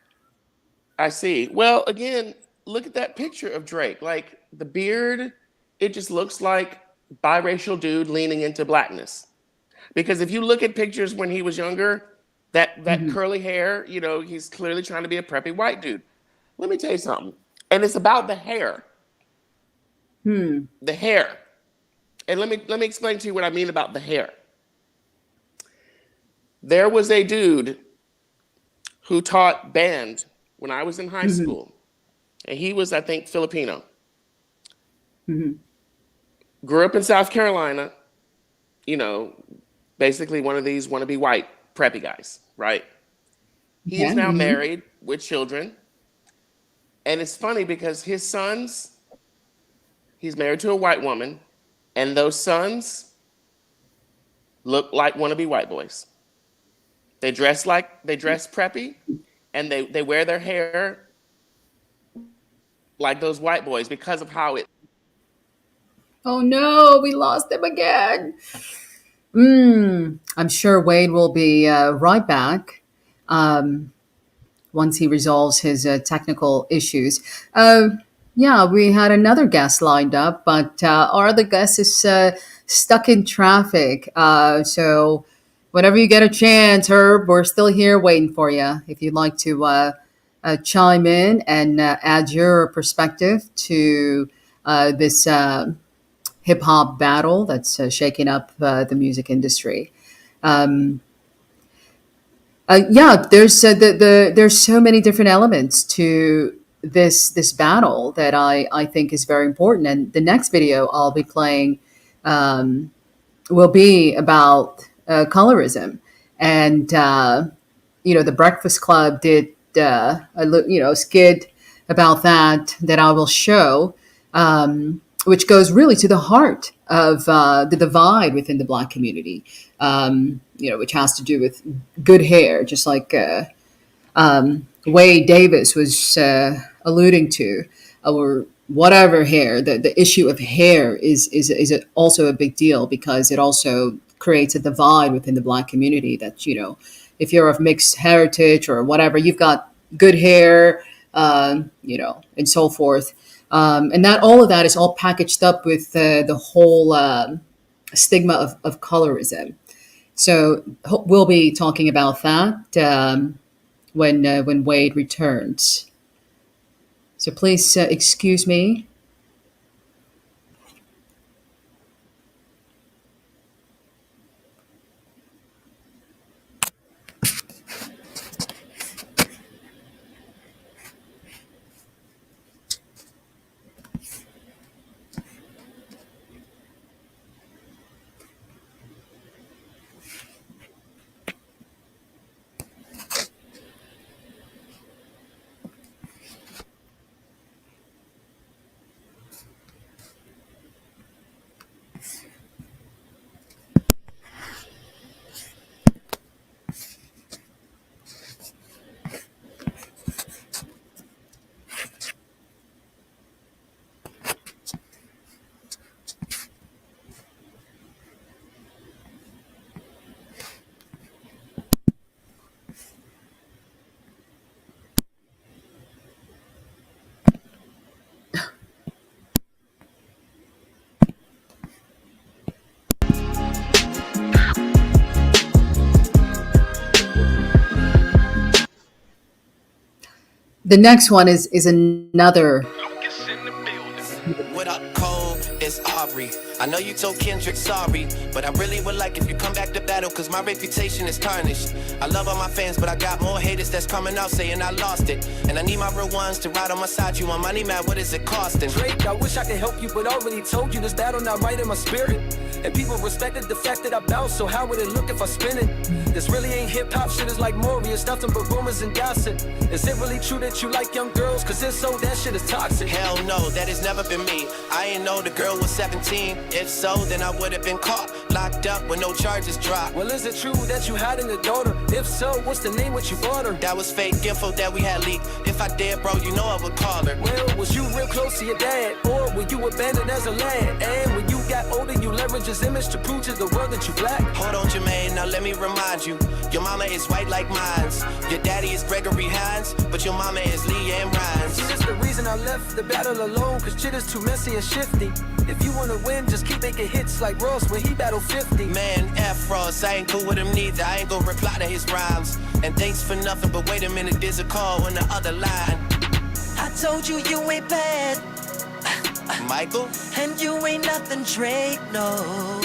I see. Well, again, look at that picture of Drake. Like the beard, it just looks like biracial dude leaning into blackness. Because if you look at pictures when he was younger, that Hmm. curly hair, he's clearly trying to be a preppy white dude. Let me tell you something. And it's about the hair. Hmm. The hair. And let me explain to you what I mean about the hair. There was a dude who taught band when I was in high Hmm. school. And he was, I think, Filipino. Hmm. Grew up in South Carolina, you know, basically one of these wannabe white preppy guys, right? He Okay. is now Hmm. married with children. And it's funny because his sons, he's married to a white woman, and those sons look like wannabe white boys. They dress preppy, and they wear their hair like those white boys because of how it. Oh no, we lost him again. I'm sure Wade will be right back. Um, Once he resolves his technical issues. Uh, yeah, we had another guest lined up, but our other guest is stuck in traffic. So, whenever you get a chance, Herb, we're still here waiting for you. If you'd like to chime in and add your perspective to this hip hop battle that's shaking up the music industry. Um, yeah, there's so many different elements to this battle that I think is very important. And the next video I'll be playing um, will be about colorism, and the Breakfast Club did skit about that I will show, which goes really to the heart of the divide within the Black community. Which has to do with good hair, just like Wade Davis was alluding to, or whatever hair. The issue of hair is also a big deal because it also creates a divide within the Black community. That if you're of mixed heritage or whatever, you've got good hair, and so forth. And that all of that is all packaged up with the whole stigma of colorism. So we'll be talking about that when Wade returns. So please excuse me. The next one is another. What up, Cole? It's Aubrey. I know you told Kendrick sorry, but I really would like if you come back to battle, cause my reputation is tarnished. I love all my fans, but I got more haters that's coming out saying I lost it. And I need my real ones to ride on my side. You want money, man, what is it costing? Drake, I wish I could help you, but already told you this battle not right in my spirit. And people respected the fact that I bounced, so how would it look if I spin it? This really ain't hip-hop, shit is like Maury, it's nothing but rumors and gossip. Is it really true that you like young girls? Cause if so, that shit is toxic. Hell no, that has never been me. I ain't know the girl was 17. If so, then I would have been caught, locked up with no charges dropped. Well, is it true that you hiding a daughter? If so, what's the name what you bought her? That was fake info that we had leaked. If I did, bro, you know I would call her. Well, was you real close to your dad? Or were you abandoned as a lad? And when you got older, you leveraged his image to prove to the world that you black? Hold on, Jermaine, now let me remind you. Your mama is white like mines. Your daddy is Gregory Hines, but your mama is Leanne Rhymes. See, that's the reason I left the battle alone, cause shit is too messy and shifty. If you wanna win, just keep making hits like Ross when he battled 50. Man, F Ross, I ain't cool with him neither. I ain't gonna reply to his rhymes. And thanks for nothing, but wait a minute, there's a call on the other line. I told you you ain't bad, Michael? and you ain't nothing, Drake, no.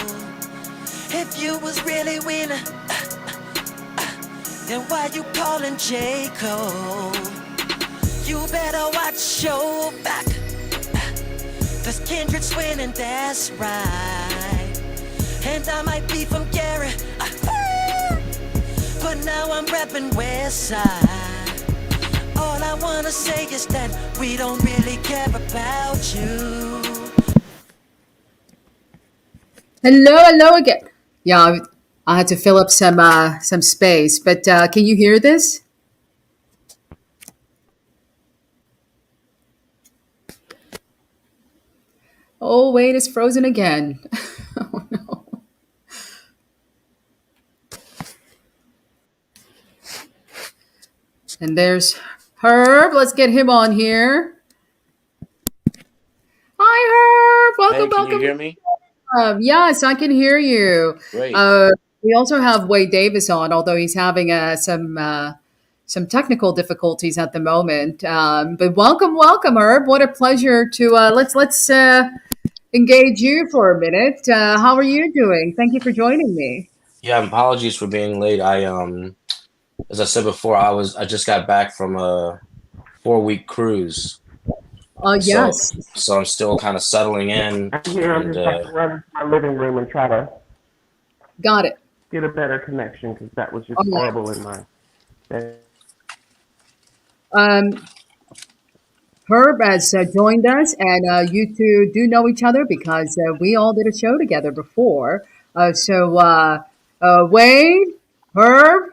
If you was really winning, then why you calling J. Cole? You better watch your back, cause Kendrick's winning, that's right. And I might be from Gary, but now I'm repping West Side. All I wanna say is that we don't really care about you. Hello again. Yeah, I had to fill up some space, but can you hear this? Oh wait, it's frozen again. Oh no. And there's Herb. Let's get him on here. Hi, Herb. Welcome, Hey, can you welcome. hear me? Yes, I can hear you. Great. We also have Wade Davis on, although he's having some technical difficulties at the moment. But welcome, Herb. What a pleasure to let's engage you for a minute. How are you doing? Thank you for joining me. Yeah, apologies for being late. As I said before, I just got back from a 4-week cruise, Yes, so I'm still kind of settling in. I'm here. I'm And just about to run into my living room and try to got it. get a better connection because that was just All right. horrible in my. Um, Herb has joined us, and you two do know each other because we all did a show together before. Wade, Herb,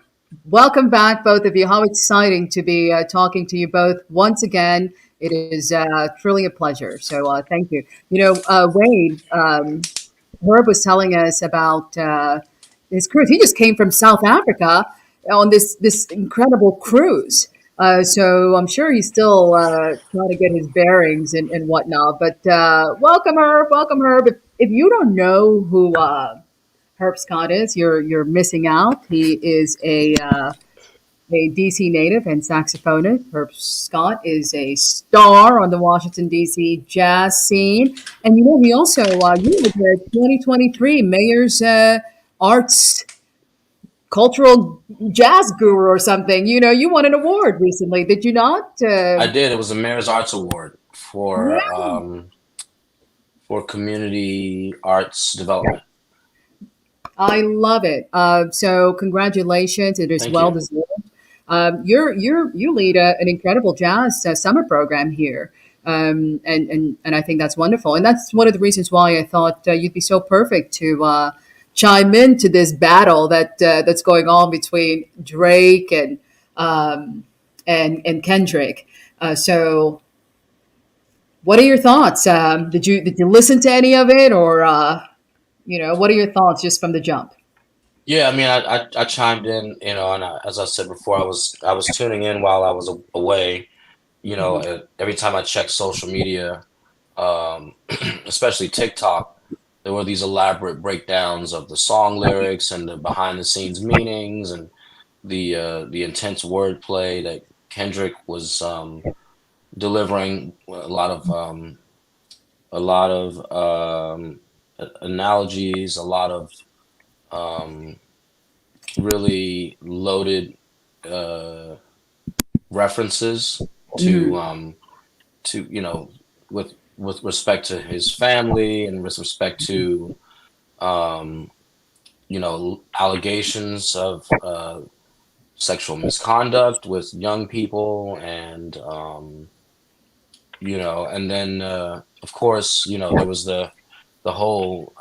welcome back, both of you. How exciting to be talking to you both once again. It is truly a pleasure. So thank you. Wade, Herb was telling us about his cruise. He just came from South Africa on this incredible cruise. So I'm sure he's still trying to get his bearings and whatnot. But welcome, Herb. Welcome, Herb. If you don't know who Herb Scott is, you're missing out. He is a DC native and saxophonist. Herb Scott is a star on the Washington DC jazz scene, and he also you were the 2023 Mayor's Arts Cultural Jazz Guru or something. You won an award recently, did you not? I did. It was the Mayor's Arts Award Yeah. for community arts development. I love it. So congratulations. It is Thank well you. deserved. You lead an incredible jazz summer program here. And I think that's wonderful. And that's one of the reasons why I thought you'd be so perfect to chime into this battle that's going on between Drake and Kendrick. So what are your thoughts? Did you listen to any of it, or what are your thoughts just from the jump? Yeah, I mean, I chimed in, and as I said before, I was tuning in while I was away. Every time I checked social media, especially TikTok, there were these elaborate breakdowns of the song lyrics and the behind the scenes meanings and the intense wordplay that Kendrick was delivering a lot of analogies, a lot of really loaded references to with respect to his family and with respect to allegations of sexual misconduct with young people, and and then of course there was the whole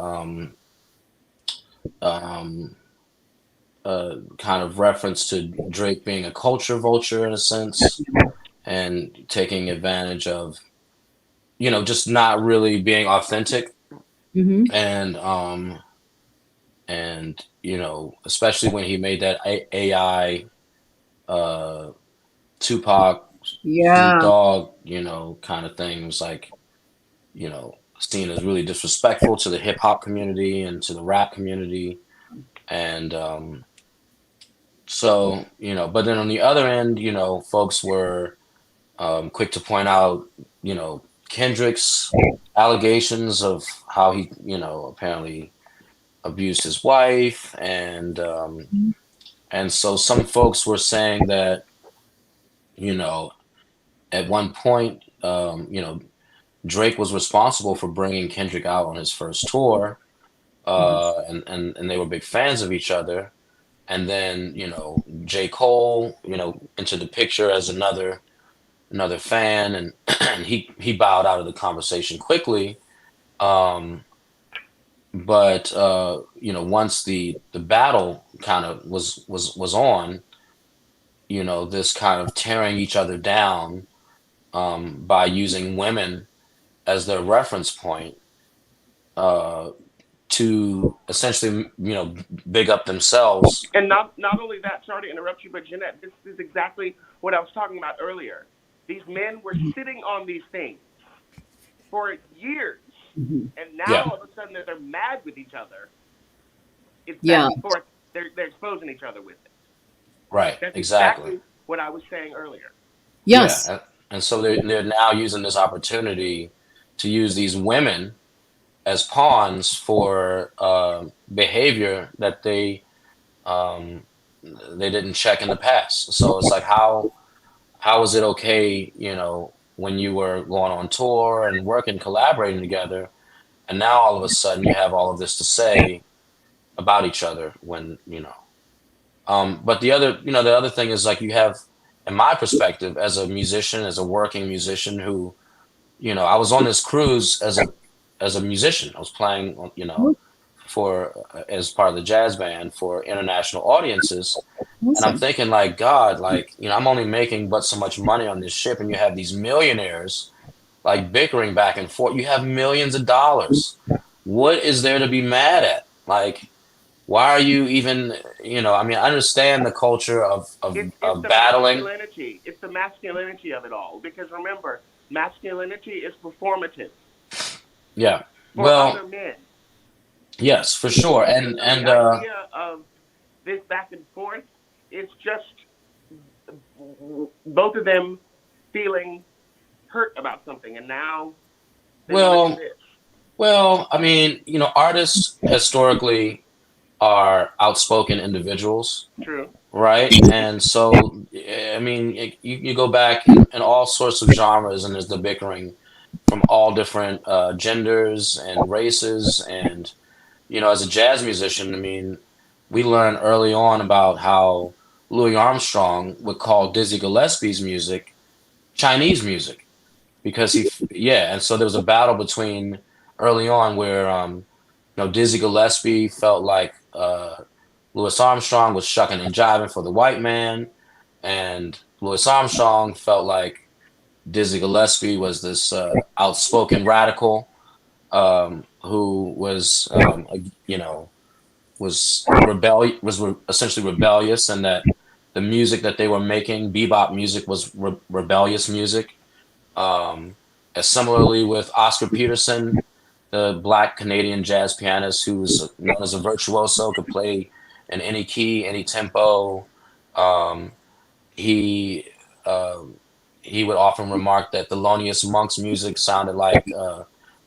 kind of reference to Drake being a culture vulture in a sense, and taking advantage of just not really being authentic, and especially when he made that AI Tupac Snoop Yeah. Dogg kind of thing. It was like seen as really disrespectful to the hip hop community and to the rap community, and so but then on the other end folks were quick to point out Kendrick's allegations of how he apparently abused his wife, and so some folks were saying that at one point Drake was responsible for bringing Kendrick out on his first tour, and they were big fans of each other, and then J. Cole entered the picture as another fan, and and he bowed out of the conversation quickly. But once the battle kind of was on, this kind of tearing each other down by using women as their reference point to essentially big up themselves. And not only that, sorry to interrupt you, but Jeanette, this is exactly what I was talking about earlier. These men were sitting on these things for years, and now all of a sudden that they're mad with each other, it's back and forth. They're exposing each other with it. Right. That's exactly what I was saying earlier. Yes. Yeah, and so they're now using this opportunity to use these women as pawns for behavior that they didn't check in the past. So it's like, how is it okay, when you were going on tour and working, collaborating together, and now all of a sudden you have all of this to say about each other when but the other thing is, like, you have, in my perspective, as a musician, as a working musician who, I was on this cruise as a musician. I was playing, for as part of the jazz band for international audiences. And I'm thinking, like, God, like, I'm only making but so much money on this ship, and you have these millionaires like bickering back and forth. You have millions of dollars. What is there to be mad at? Like, why are you even, I mean, I understand the culture of battling. Masculinity. It's the masculinity of it all. Because remember, masculinity is performative. Yeah. For other men. Yes, for sure. And the idea of this back and forth, it's just both of them feeling hurt about something, and now well, I mean, artists historically are outspoken individuals. True. Right? And so, I mean, you go back in all sorts of genres, and there's the bickering from all different genders and races. And, as a jazz musician, I mean, we learned early on about how Louis Armstrong would call Dizzy Gillespie's music Chinese music, because and so there was a battle between early on where, Dizzy Gillespie felt like Louis Armstrong was shucking and jiving for the white man, and Louis Armstrong felt like Dizzy Gillespie was this outspoken radical who was, was essentially rebellious, and that the music that they were making, bebop music, was rebellious music. Similarly with Oscar Peterson, the Black Canadian jazz pianist who was known as a virtuoso, could play in any key, any tempo. He he would often remark that Thelonious Monk's music sounded like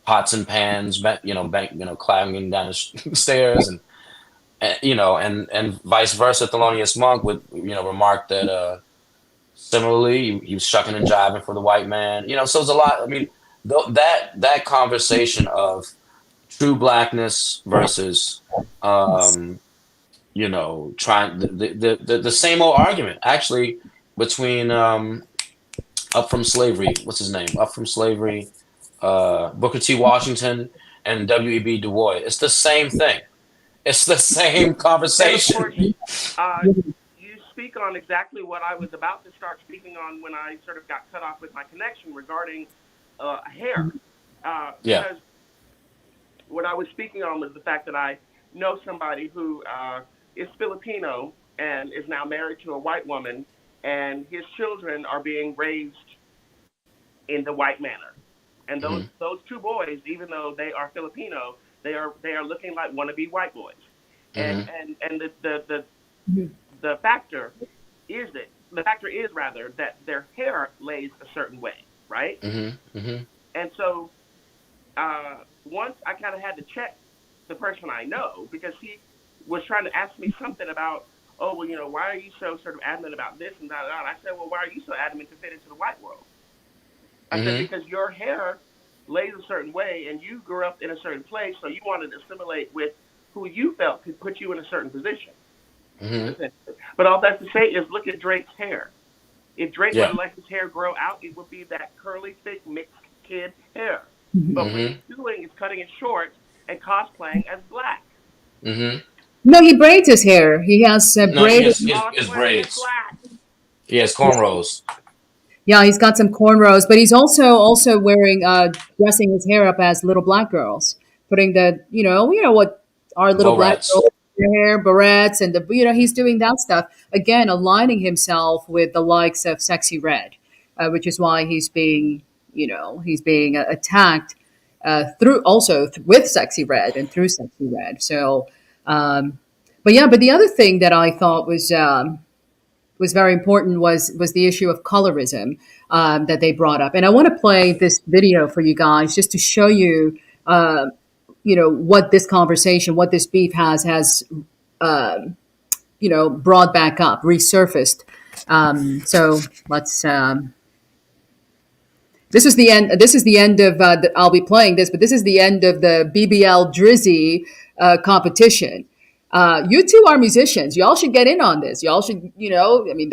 pots and pans, clanging down the stairs, and and vice versa. Thelonious Monk would remark that similarly he was shucking and jiving for the white man. So it's a lot. I mean, that conversation of true blackness versus trying the same old argument actually between Up From Slavery, what's his name? Up From Slavery, Booker T. Washington and W.E.B. Du Bois. It's the same thing. It's the same conversation. And of course, you speak on exactly what I was about to start speaking on when I sort of got cut off with my connection regarding hair. Because what I was speaking on was the fact that I know somebody who is Filipino and is now married to a white woman, and his children are being raised in the white manner. And those two boys, even though they are Filipino, they are looking like wannabe white boys. And the factor is that their hair lays a certain way, right? And so once I kind of had to check the person I know, because he was trying to ask me something about, oh, well, why are you so sort of adamant about this and that? And I said, well, why are you so adamant to fit into the white world? I said, because your hair lays a certain way and you grew up in a certain place, so you wanted to assimilate with who you felt could put you in a certain position. But all that to say is, look at Drake's hair. If Drake would let his hair grow out, it would be that curly, thick, mixed kid hair. But what he's doing is cutting it short and cosplaying as black. No, he braids his hair. He has braids. His braids. He has cornrows. Yeah, he's got some cornrows, but he's also wearing dressing his hair up as little black girls, putting the what our little black girls hair, barrettes, and he's doing that stuff again, aligning himself with the likes of Sexy Red, which is why he's being attacked with Sexy Red and through Sexy Red. So, but the other thing that I thought was very important was the issue of colorism that they brought up. And I want to play this video for you guys just to show you, what this conversation, what this beef has brought back up, resurfaced. So let's. This is the end. This is the end of. I'll be playing this, but this is the end of the BBL Drizzy competition. You two are musicians. Y'all should get in on this. Y'all should, I mean,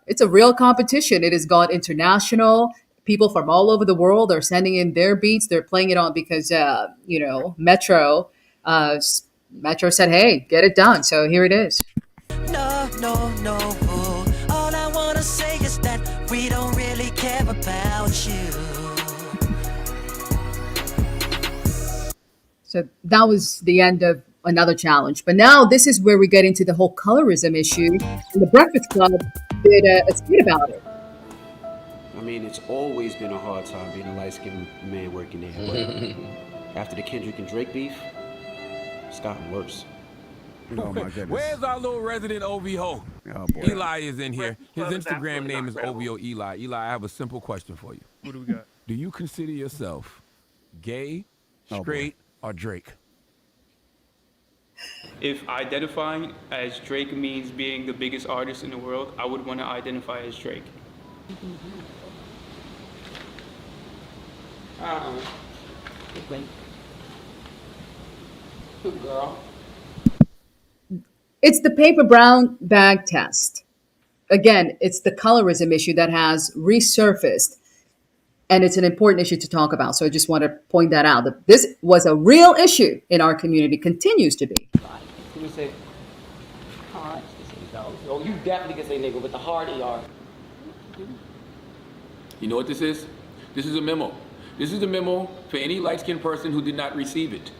it's a real competition. It has gone international. People from all over the world are sending in their beats. They're playing it on because, Metro said, hey, get it done. So here it is. No. All I want to say is that we don't really care about you. So that was the end of another challenge. But now this is where we get into the whole colorism issue. And the Breakfast Club did a skit about it. I mean, it's always been a hard time being a light-skinned man working there. But after the Kendrick and Drake beef, it's gotten worse. Oh my goodness. Where's our little resident OVO? Oh boy. Eli is in here. His Instagram name is OVO Eli. Eli, I have a simple question for you. What do we got? Do you consider yourself gay, straight, or Drake? If identifying as Drake means being the biggest artist in the world, I would want to identify as Drake. Good girl. It's the paper brown bag test. Again, it's the colorism issue that has resurfaced. And it's an important issue to talk about. So I just want to point that out, that this was a real issue in our community, continues to be. You say hard. Oh, you definitely can say nigga with the hard ER. You know what this is? This is a memo. This is a memo for any light-skinned person who did not receive it.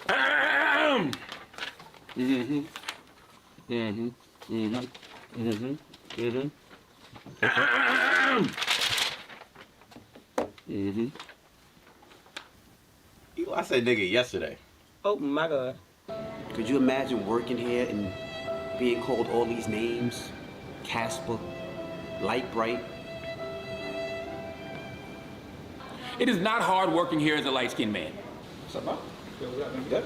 I said nigga yesterday. Oh my God. Could you imagine working here and being called all these names? Casper, light, bright. It is not hard working here as a light-skinned man. What's up, bro? You good?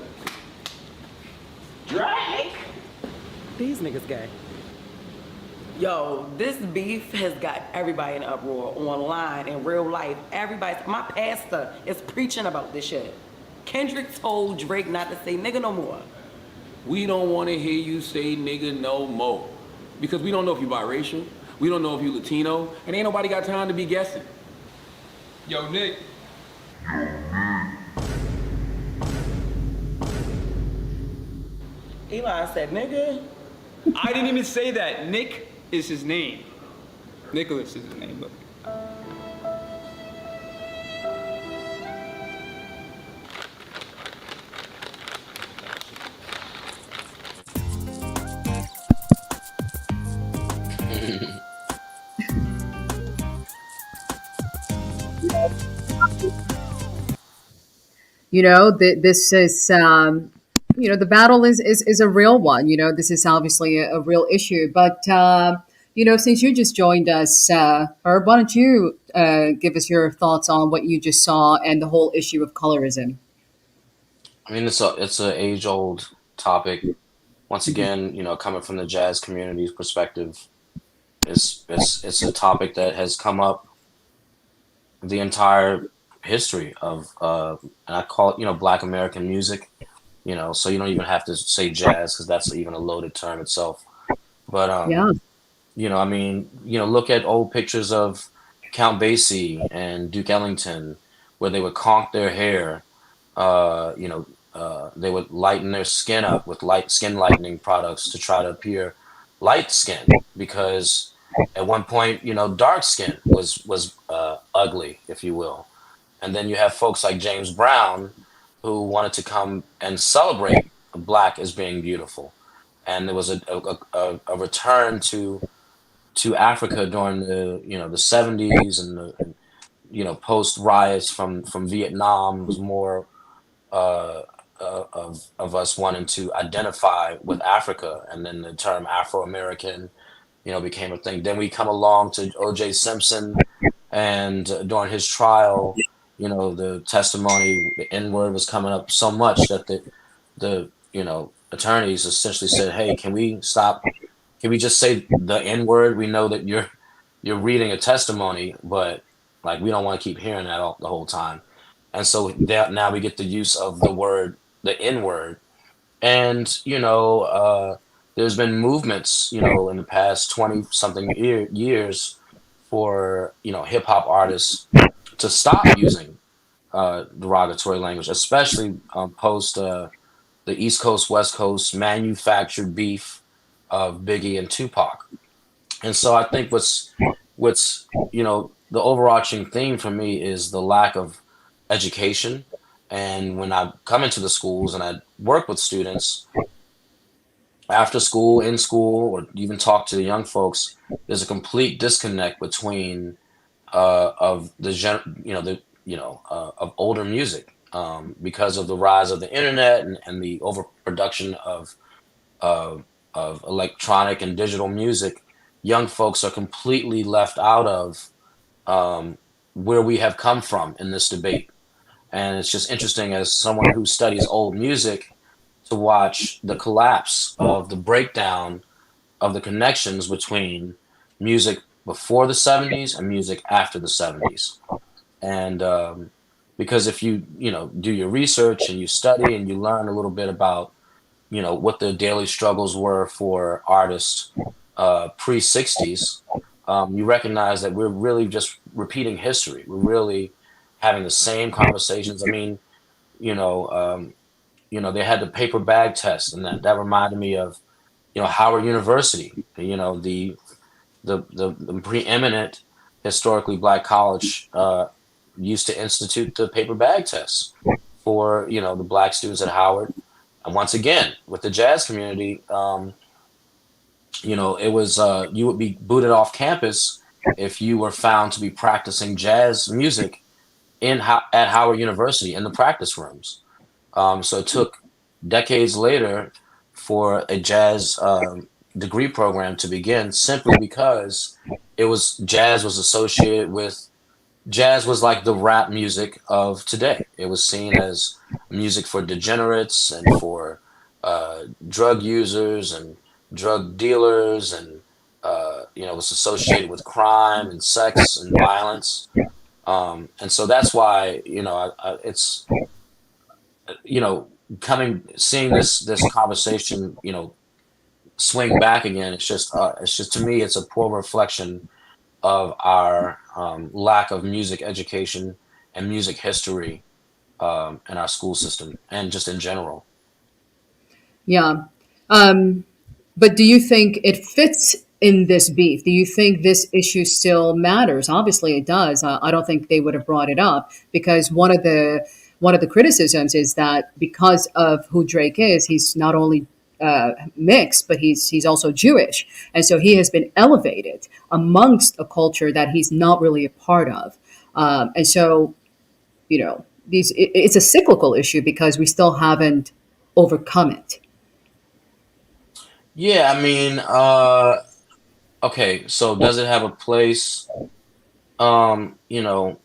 Drake! These niggas gay. Yo, this beef has got everybody in uproar online in real life. My pastor is preaching about this shit. Kendrick told Drake not to say nigga no more. We don't want to hear you say nigga no more. Because we don't know if you biracial, we don't know if you Latino, and ain't nobody got time to be guessing. Yo, Nick. Eli said nigga. I didn't even say that. Nick is his name. Nicholas is his name, look. You know, this is, you know, the battle is a real one. You know, this is obviously a real issue. But, you know, since you just joined us, Herb, why don't you give us your thoughts on what you just saw and the whole issue of colorism? I mean, it's a age old topic. Once again, you know, coming from the jazz community's perspective, it's a topic that has come up the entire history of and I call it, you know, Black American music. You know, so you don't even have to say jazz because that's even a loaded term itself. But Yeah. you know, I mean, you know, look at old pictures of Count Basie and Duke Ellington, where they would conk their hair. You know, they would lighten their skin up with light skin lightening products to try to appear light skinned, because at one point, you know, dark skin was ugly, if you will. And then you have folks like James Brown, who wanted to come and celebrate Black as being beautiful. And there was a return to Africa during the, you know, the 70s and the, you know, post riots from Vietnam. It was more of us wanting to identify with Africa, and then the term Afro-American, you know, became a thing. Then we come along to O.J. Simpson, and during his trial, you know, the testimony, the N-word was coming up so much that the you know, attorneys essentially said, hey, can we stop? Can we just say the N-word? We know that you're reading a testimony, but like we don't want to keep hearing that the whole time. And so that now we get the use of the word, the N-word. And, you know, there's been movements, you know, in the past 20 something years for, you know, hip hop artists to stop using derogatory language, especially post the East Coast, West Coast manufactured beef of Biggie and Tupac. And so I think what's you know, the overarching theme for me is the lack of education. And when I come into the schools and I work with students after school, in school, or even talk to the young folks, there's a complete disconnect between of of older music, because of the rise of the internet and the overproduction of electronic and digital music. Young folks are completely left out of where we have come from in this debate. And it's just interesting, as someone who studies old music, to watch the collapse of the breakdown of the connections between music before the 70s and music after the 70s. And because if you do your research and you study and you learn a little bit about, you know, what the daily struggles were for artists pre-60s, you recognize that we're really just repeating history. We're really having the same conversations. I mean, they had the paper bag test, and that reminded me of, Howard University, the preeminent historically Black college used to institute the paper bag test for, the Black students at Howard. And once again, with the jazz community, it was, you would be booted off campus if you were found to be practicing jazz music at Howard University in the practice rooms. So it took decades later for a jazz degree program to begin, simply because it was jazz was associated with jazz was like the rap music of today. It was seen as music for degenerates and for drug users and drug dealers, and it was associated with crime and sex and violence. And so that's why it's seeing this conversation swing back again. It's just to me, it's a poor reflection of our lack of music education and music history in our school system and just in general. Yeah. But do you think it fits in this beef? Do you think this issue still matters? Obviously, it does. I don't think they would have brought it up because one of the criticisms is that because of who Drake is, he's not only mixed, but he's also Jewish, and so he has been elevated amongst a culture that he's not really a part of, and so it's a cyclical issue because we still haven't overcome it. Yeah, I mean, okay, so does it have a place? You know,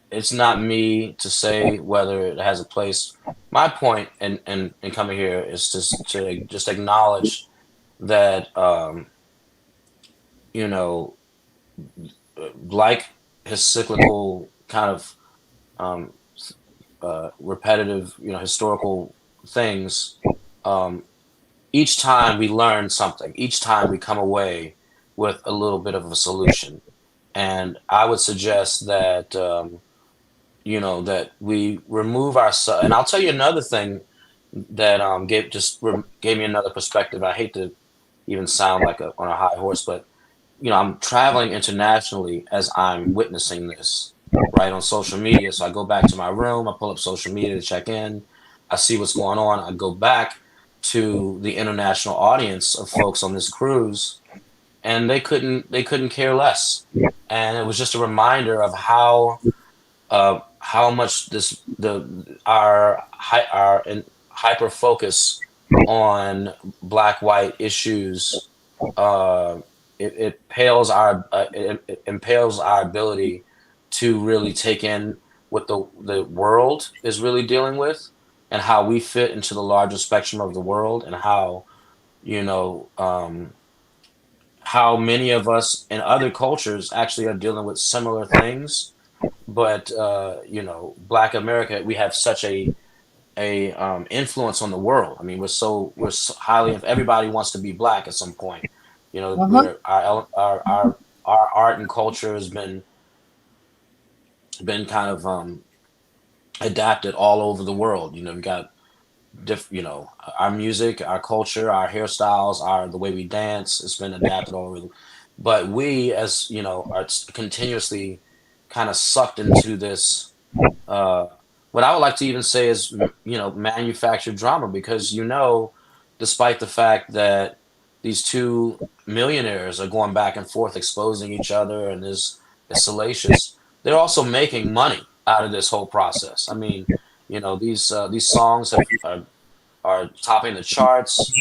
it's not me to say whether it has a place. My point in coming here is just acknowledge that you know, like his cyclical kind of repetitive, historical things. Each time we learn something, each time we come away with a little bit of a solution. And I would suggest that, that we remove ourselves. And I'll tell you another thing that gave me another perspective. I hate to even sound like on a high horse, but, I'm traveling internationally as I'm witnessing this, right, on social media. So I go back to my room, I pull up social media to check in, I see what's going on, I go back to the international audience of folks on this cruise, and they couldn't care less. And it was just a reminder of how much our hyper focus on black white issues it impales our ability to really take in what the world is really dealing with, and how we fit into the larger spectrum of the world, and how how many of us in other cultures actually are dealing with similar things. But Black America, we have such a influence on the world. I mean, we're so highly, if everybody wants to be black at some point, Uh-huh. our art and culture has been kind of adapted all over the world. We got our music, our culture, our hairstyles, the way we dance, it's been adapted all over. But we, as are continuously kind of sucked into this. What I would like to even say is, manufactured drama, because despite the fact that these two millionaires are going back and forth exposing each other and is salacious, they're also making money out of this whole process. I mean, these songs are topping the charts.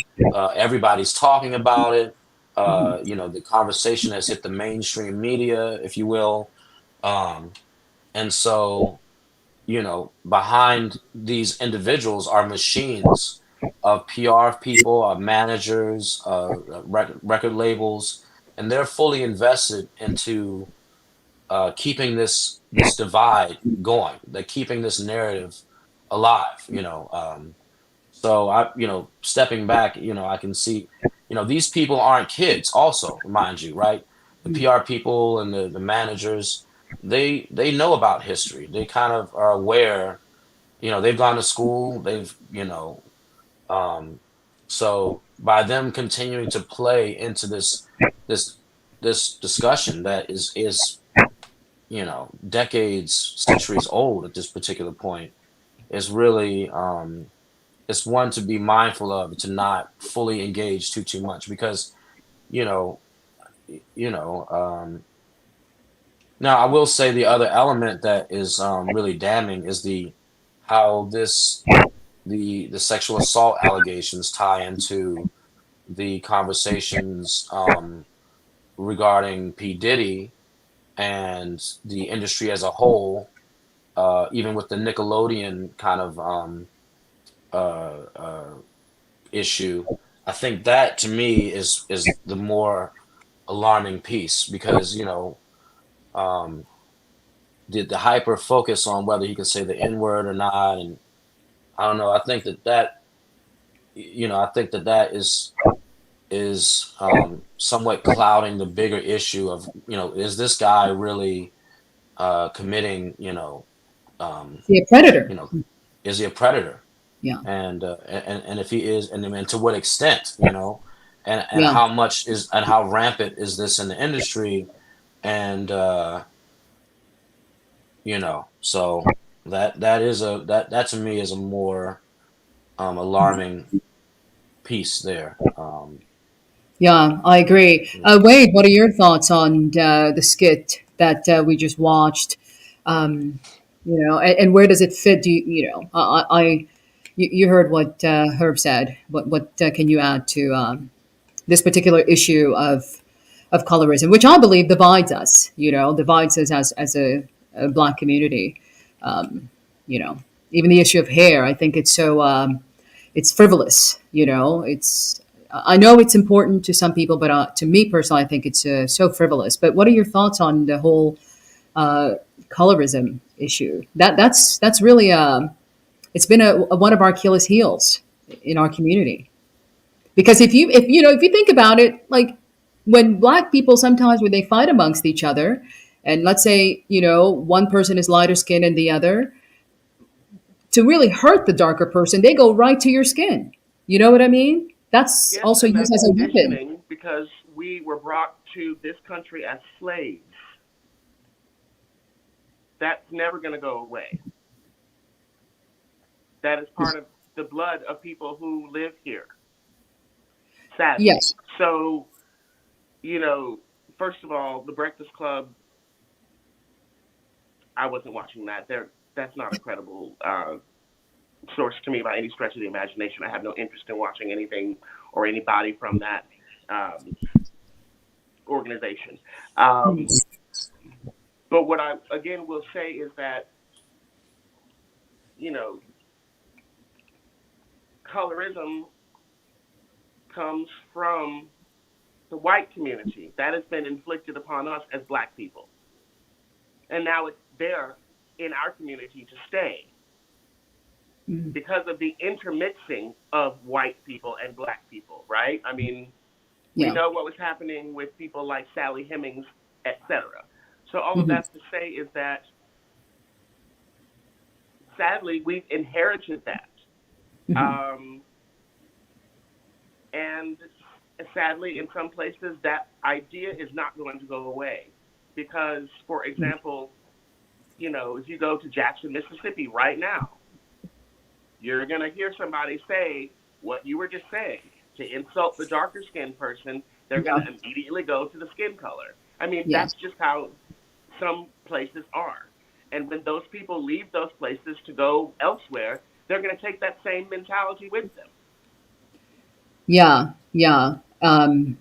Everybody's talking about it. The conversation has hit the mainstream media, if you will. And so, behind these individuals are machines of PR people, of managers, record labels, and they're fully invested into keeping this divide going. They're keeping this narrative alive. So stepping back, I can see, these people aren't kids. Also, mind you, right? The PR people and the managers, they know about history. They kind of are aware. They've gone to school. So by them continuing to play into this discussion that is decades, centuries old at this particular point, is really it's one to be mindful of, to not fully engage too much, because you know you know now I will say the other element that is really damning is how the sexual assault allegations tie into the conversations regarding P Diddy and the industry as a whole, even with the Nickelodeon kind of issue. I think that to me is the more alarming piece because um, the hyper focus on whether he can say the N word or not, and I don't know. I think that is somewhat clouding the bigger issue of is this guy really committing The predator. is he a predator? Yeah. And if he is, and to what extent, and Yeah. how much is and how rampant is this in the industry, and so that to me is a more alarming piece there. Yeah, I agree. Wade, what are your thoughts on the skit that we just watched? And where does it fit? You heard what Herb said. What can you add to this particular issue of colorism, which I believe divides us? Divides us as a black community. Um, Even the issue of hair. I think it's so it's frivolous. It's I know it's important to some people, but to me personally, I think it's so frivolous. But what are your thoughts on the whole colorism issue? That's really it's been one of our Achilles heels in our community. Because if you think about it, like when black people sometimes when they fight amongst each other, and let's say one person is lighter skinned than the other, to really hurt the darker person, they go right to your skin. You know what I mean? That's Yes, also and used that's as a weapon. conditioning because we were brought to this country as slaves. That's never going to go away. That is part of the blood of people who live here. Sadly. Yes. So, first of all, The Breakfast Club, I wasn't watching that. That's not a credible source to me by any stretch of the imagination. I have no interest in watching anything or anybody from that organization. But what I, again, will say is that, colorism comes from the white community. That has been inflicted upon us as black people. And now it's there in our community to stay because of the intermixing of white people and black people, right? I mean, we know what was happening with people like Sally Hemings, etc. So all of that to say is that, sadly, we've inherited that. And sadly, in some places, that idea is not going to go away. Because, for example, if you go to Jackson, Mississippi right now, you're going to hear somebody say what you were just saying. To insult the darker skinned person, they're going to immediately go to the skin color. I mean, that's just how some places are. And when those people leave those places to go elsewhere, they're going to take that same mentality with them. Yeah, yeah. And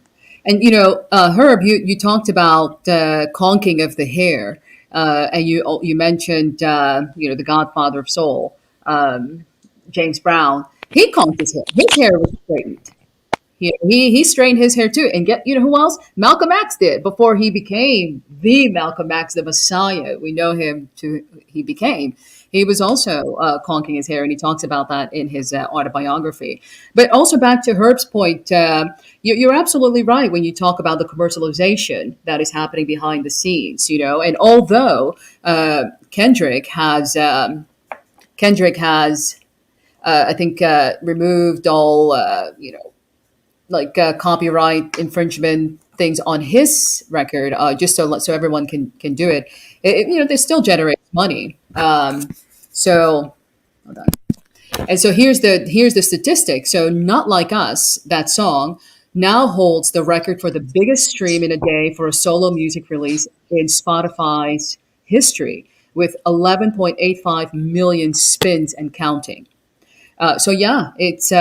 Herb, you talked about conking of the hair, and you mentioned the Godfather of Soul, James Brown. He conked his hair. His hair was straightened. He straightened his hair too. And who else? Malcolm X did before he became the Malcolm X, the Messiah. We know him he became. He was also conking his hair, and he talks about that in his autobiography. But also back to Herb's point, you're absolutely right when you talk about the commercialization that is happening behind the scenes. And although Kendrick has, I think, removed all, copyright infringement things on his record, just so everyone can do it. They still generate money. So, hold on. And so here's the statistic. So Not Like Us, that song, now holds the record for the biggest stream in a day for a solo music release in Spotify's history, with 11.85 million spins and counting. So yeah, it's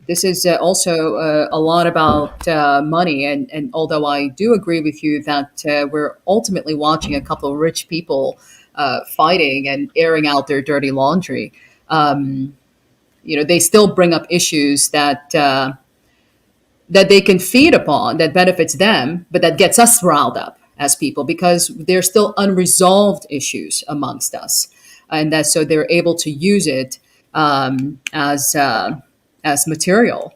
This is also a lot about money, and although I do agree with you that we're ultimately watching a couple of rich people fighting and airing out their dirty laundry, they still bring up issues that they can feed upon that benefits them, but that gets us riled up as people because there's still unresolved issues amongst us, and that so they're able to use it as material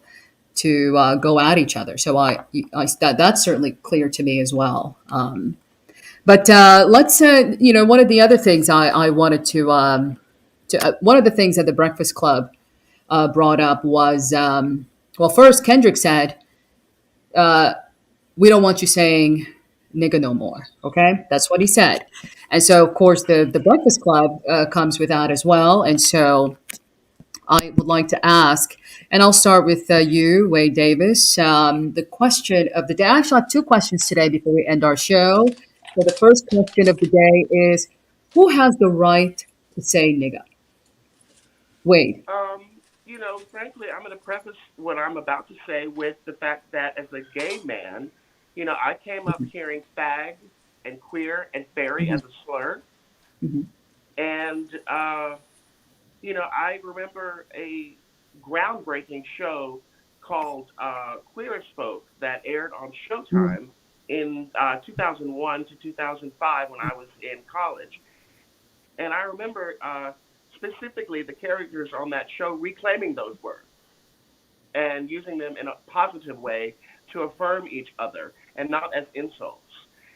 to go at each other. So that's certainly clear to me as well. But let's one of the other things I wanted to one of the things that the Breakfast Club brought up was well, first Kendrick said, "We don't want you saying nigga no more." Okay, that's what he said, and so of course the Breakfast Club comes with that as well, and so I would like to ask, and I'll start with you, Wade Davis. The question of the day. I actually have two questions today before we end our show. So the first question of the day is, who has the right to say nigga? Wade. Frankly, I'm going to preface what I'm about to say with the fact that as a gay man, I came up hearing fag and queer and fairy as a slur. Mm-hmm. And, I remember a groundbreaking show called Queer as Folk that aired on Showtime in 2001 to 2005 when I was in college. And I remember specifically the characters on that show reclaiming those words and using them in a positive way to affirm each other and not as insults.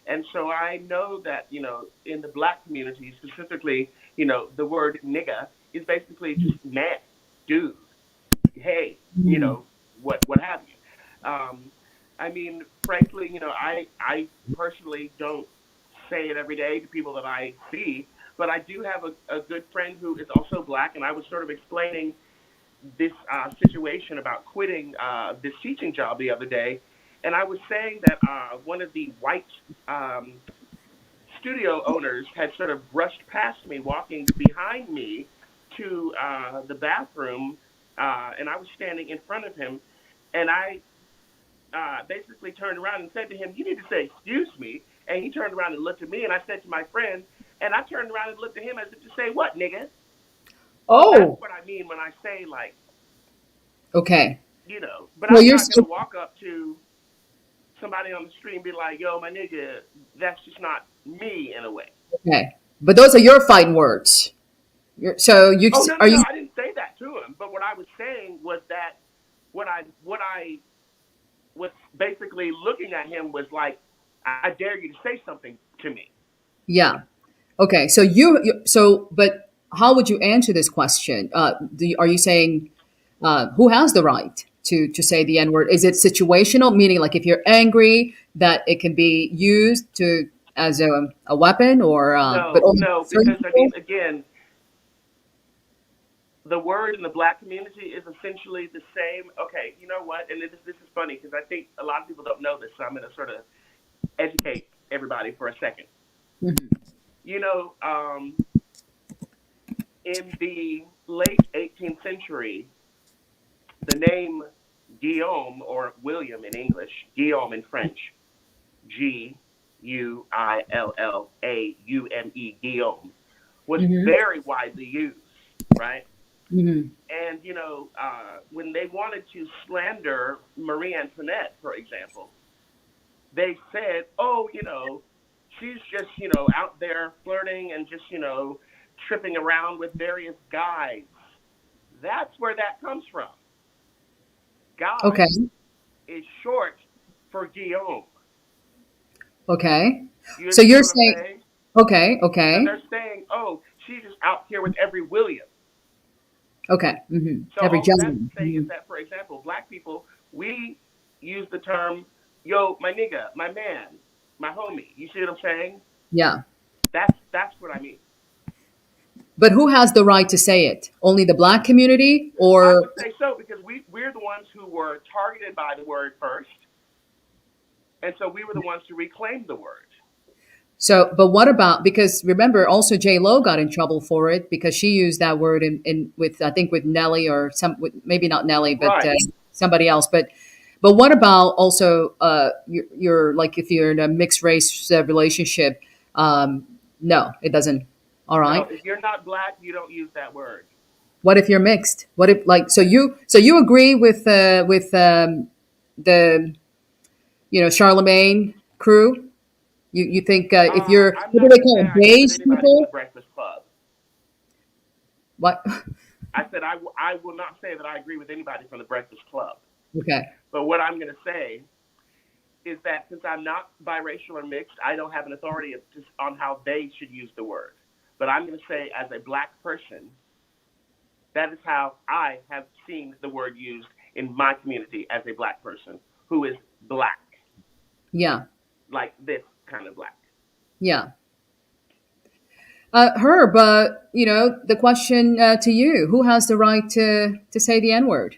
And so I know that, in the black community specifically, the word nigga is basically just man, dude, hey, what have you. I mean, frankly, I personally don't say it every day to people that I see, but I do have a good friend who is also black, and I was sort of explaining this situation about quitting this teaching job the other day, and I was saying that one of the white studio owners had sort of brushed past me, walking behind me to the bathroom, and I was standing in front of him, and I basically turned around and said to him, "You need to say excuse me," and he turned around and looked at me, and I said to my friend, and I turned around and looked at him as if to say, "What, nigga?" Oh. That's what I mean when I say, like, okay. But I'm not going to walk up to somebody on the street and be like, "Yo, my nigga," that's just not me in a way. Okay. But those are your fighting words. So you Oh, no, are you? I didn't say that to him. But what I was saying was that what I was basically looking at him was like, "I dare you to say something to me." Yeah. Okay. So but how would you answer this question? Are you saying who has the right to say the N word? Is it situational, meaning like if you're angry, that it can be used as a weapon, or no, because I mean, again, the word in the black community is essentially the same. Okay, you know what? And this is funny because I think a lot of people don't know this, so I'm going to sort of educate everybody for a second. Mm-hmm. In the late 18th century, the name Guillaume, or William in English, Guillaume in French, Guillaume, Guillaume, was very widely used, right? Mm-hmm. And, when they wanted to slander Marie Antoinette, for example, they said, "Oh, she's just, out there flirting and just, tripping around with various guys." That's where that comes from. Guy is short for Guillaume. Okay. So you're saying, okay. And they're saying, "Oh, she's just out here with every William." Okay. Mm-hmm. So every all gentleman. I'm saying is that, for example, black people, we use the term, "Yo, my nigga, my man, my homie." You see what I'm saying? Yeah. That's what I mean. But who has the right to say it? Only the black community, or? I would say so, because we're the ones who were targeted by the word first, and so we were the ones to reclaim the word. So, but what about, because remember also J-Lo got in trouble for it because she used that word with, I think with Nelly or maybe not Nelly, but right. somebody else. But what about also you're like if you're in a mixed race relationship? No, it doesn't. All No, right. if you're not black, you don't use that word. What if you're mixed? What if like so you agree with the Charlemagne crew? You think if you're I'm what do not they going to call say them, I agree with beige anybody from the people? Breakfast Club. What? I said I will not say that I agree with anybody from the Breakfast Club. Okay. But what I'm going to say is that since I'm not biracial or mixed, I don't have an authority on how they should use the word. But I'm going to say, as a black person, that is how I have seen the word used in my community as a black person who is black, Yeah. like this kind of black. Yeah. Herb, the question to you: who has the right to say the N word?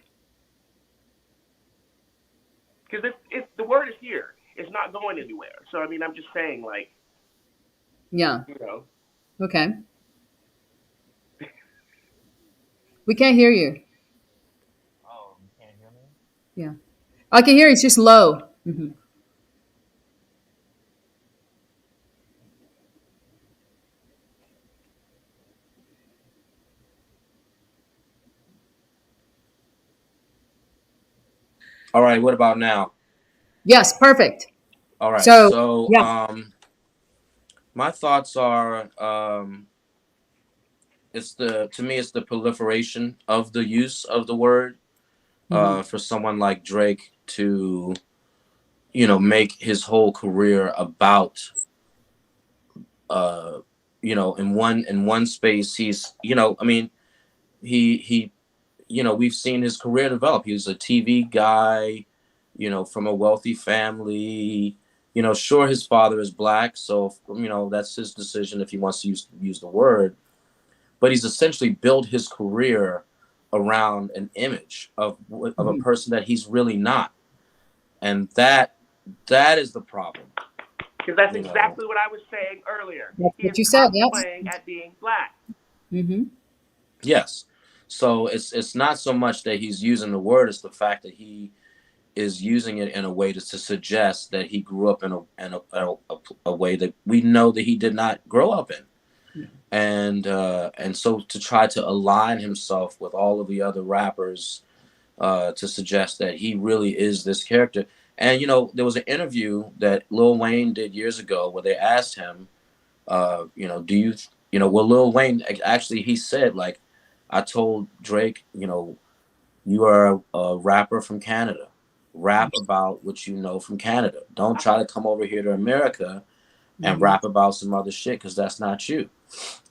Because if the word is here, it's not going anywhere. So, I mean, I'm just saying, like, Yeah. you know. Okay. We can't hear you. Oh, you can't hear me? Yeah. I can hear you. It's just low. Hmm. All right, what about now? Yes. Perfect. All right, So so yeah. my thoughts are to me it's the proliferation of the use of the word Hmm. for someone like Drake to make his whole career about in one space. He's I mean he we've seen his career develop. He was a TV guy, from a wealthy family. Sure, his father is black, so that's his decision if he wants to use the word. But he's essentially built his career around an image of a Hmm. person that he's really not, and that is the problem. Because that's You know. exactly what I was saying earlier. That's He what is you said. Yes. cosplaying at being black. Hmm. Yes. So it's not so much that he's using the word; it's the fact that he is using it in a way to suggest that he grew up in a way that we know that he did not grow up in, and so to try to align himself with all of the other rappers to suggest that he really is this character. And there was an interview that Lil Wayne did years ago where they asked him, do well, Lil Wayne actually he said like, I told Drake, you are a rapper from Canada. Rap about what you know from Canada. Don't try to come over here to America and Hmm. rap about some other shit because that's not you.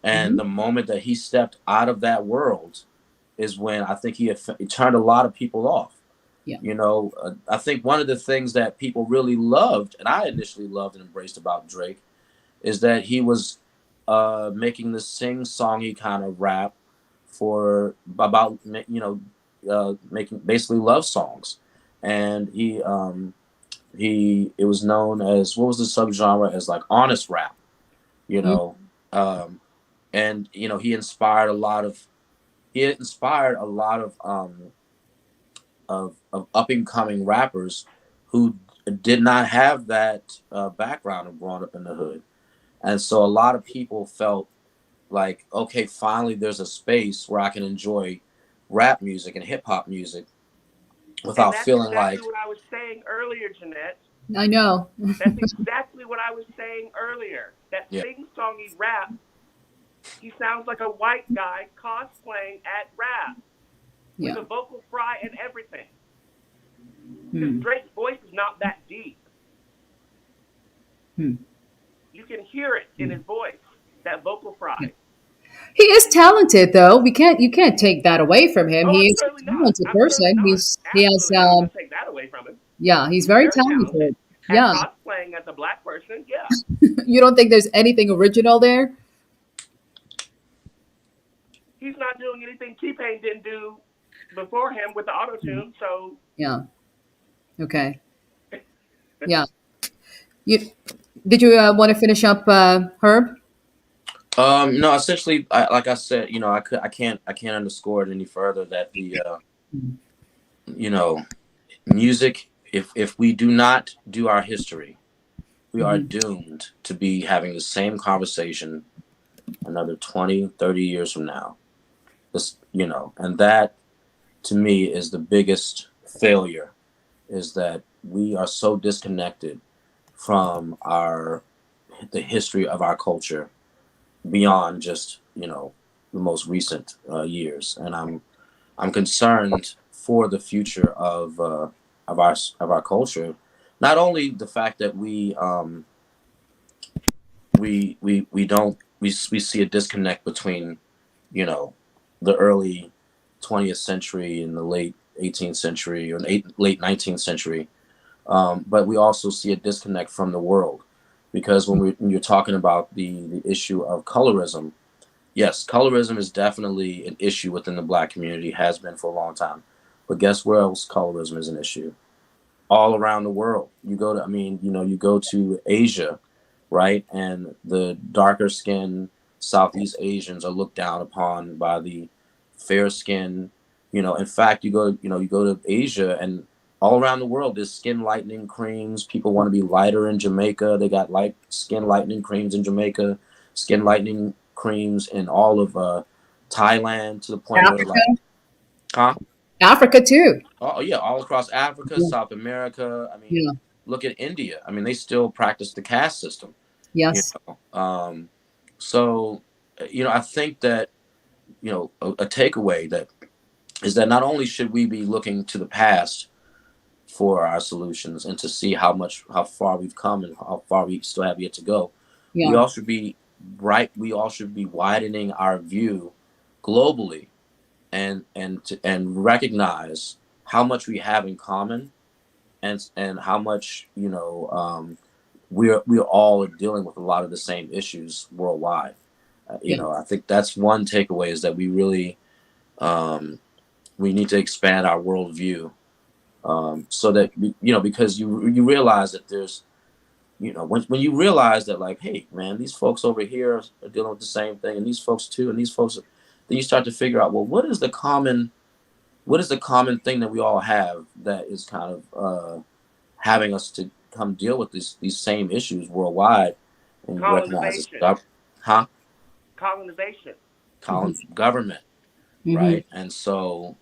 And Hmm. the moment that he stepped out of that world is when I think he turned a lot of people off. Yeah. I think one of the things that people really loved, and I initially loved and embraced about Drake, is that he was making this sing-songy kind of rap for about making basically love songs, and he it was known as, what was the subgenre, as like honest rap, you know, um, and he inspired a lot of up and coming rappers who did not have that background of growing up in the hood. And so a lot of people felt like, okay, finally there's a space where I can enjoy rap music and hip hop music And without that's feeling exactly like, what I was saying earlier, Jeanette. I know. That's exactly what I was saying earlier. That yeah, sing-songy rap, he sounds like a white guy cosplaying at rap with Yeah. a vocal fry and everything. Because Hmm. Drake's voice is not that deep. Hmm. You can hear it in his voice, that vocal fry. He is talented, though. You can't take that away from him. Oh, He I'm is certainly a not. talented I'm certainly person. not. He has Absolutely not going to take that away from him. yeah, he's He's very very talented. talented. At Yeah. cosplaying as a black person, yeah. You don't think there's anything original there? He's not doing anything T-Pain didn't do before him with the auto-tune, so... Yeah. Okay. Yeah. You did you want to finish up, Herb? no, essentially, like I said, I can't underscore it any further that you know, music, if we do not do our history, we are doomed to be having the same conversation another 20, 30 years from now. This, and that to me is the biggest failure, is that we are so disconnected from the history of our culture beyond just, the most recent years. And I'm concerned for the future of our culture. Not only the fact that we see a disconnect between, the early 20th century and the late 18th century or late 19th century, but we also see a disconnect from the world, because when you're talking about the issue of colorism, yes, colorism is definitely an issue within the Black community, has been for a long time. But guess where else colorism is an issue? All around the world. You go to Asia, right? And the darker skinned Southeast Asians are looked down upon by the fair skinned, in fact, you go to Asia, and all around the world, there's skin lightening creams. People want to be lighter in Jamaica. They got skin lightening creams in Jamaica, skin lightening creams in all of Thailand, to the point Africa. where Africa too. Oh yeah, all across Africa, South America. I mean, look at India. I mean, they still practice the caste system. Yes. So, I think that, a takeaway that is that not only should we be looking to the past for our solutions and to see how far we've come and how far we still have yet to go, we all should be widening our view globally and recognize how much we have in common, and how much we're all dealing with a lot of the same issues worldwide. I think that's one takeaway, is that we really we need to expand our worldview, so that because you realize that there's when you realize that, like, hey man, these folks over here are dealing with the same thing, and these folks too, and these folks, then you start to figure out, well, what is the common thing that we all have that is kind of having us to come deal with these same issues worldwide, and you recognize colonization, government, right? And so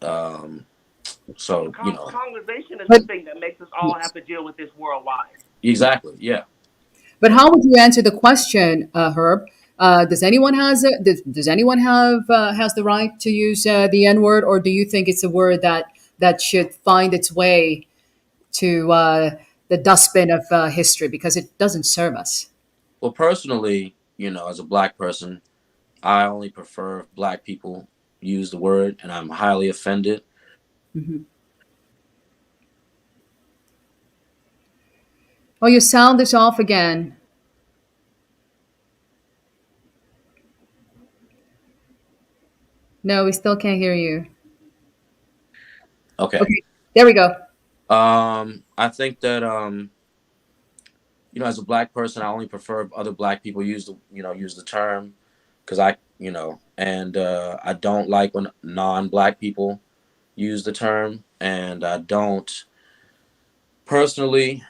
colonization is the thing that makes us all have to deal with this worldwide. Exactly. Yeah. But how would you answer the question, Herb? Does anyone has the right to use the N word, or do you think it's a word that should find its way to the dustbin of history, because it doesn't serve us? Well, personally, as a Black person, I only prefer if Black people use the word, and I'm highly offended. Oh, your sound is off again. No, we still can't hear you. Okay. There we go. I think that as a Black person, I only prefer if other Black people use the term, because I don't like when non-Black people use the term, and I don't personally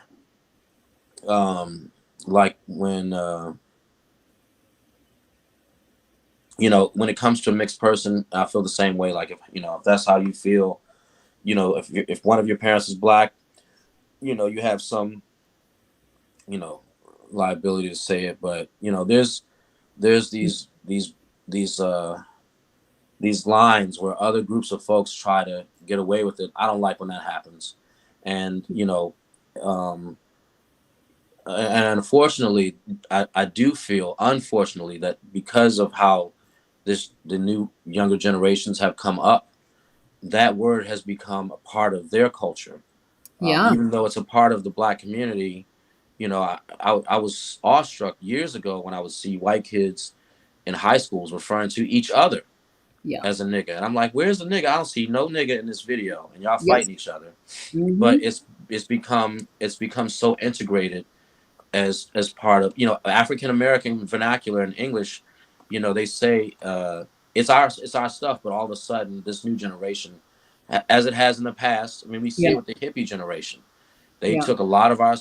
like when when it comes to a mixed person. I feel the same way. Like, if that's how you feel, if one of your parents is Black, you have some liability to say it, but there's these lines where other groups of folks try to get away with it. I don't like when that happens, and and unfortunately, I do feel, unfortunately, that because of how the new younger generations have come up, that word has become a part of their culture. Even though it's a part of the Black community, I was awestruck years ago when I would see white kids in high schools referring to each other as a nigga. And I'm like, where's the nigga? I don't see no nigga in this video, and y'all fighting each other. But it's become so integrated as part of African American vernacular in English. They say it's our stuff, but all of a sudden this new generation as it has in the past. I mean, we see Yeah. it with the hippie generation. They Yeah. took a lot of our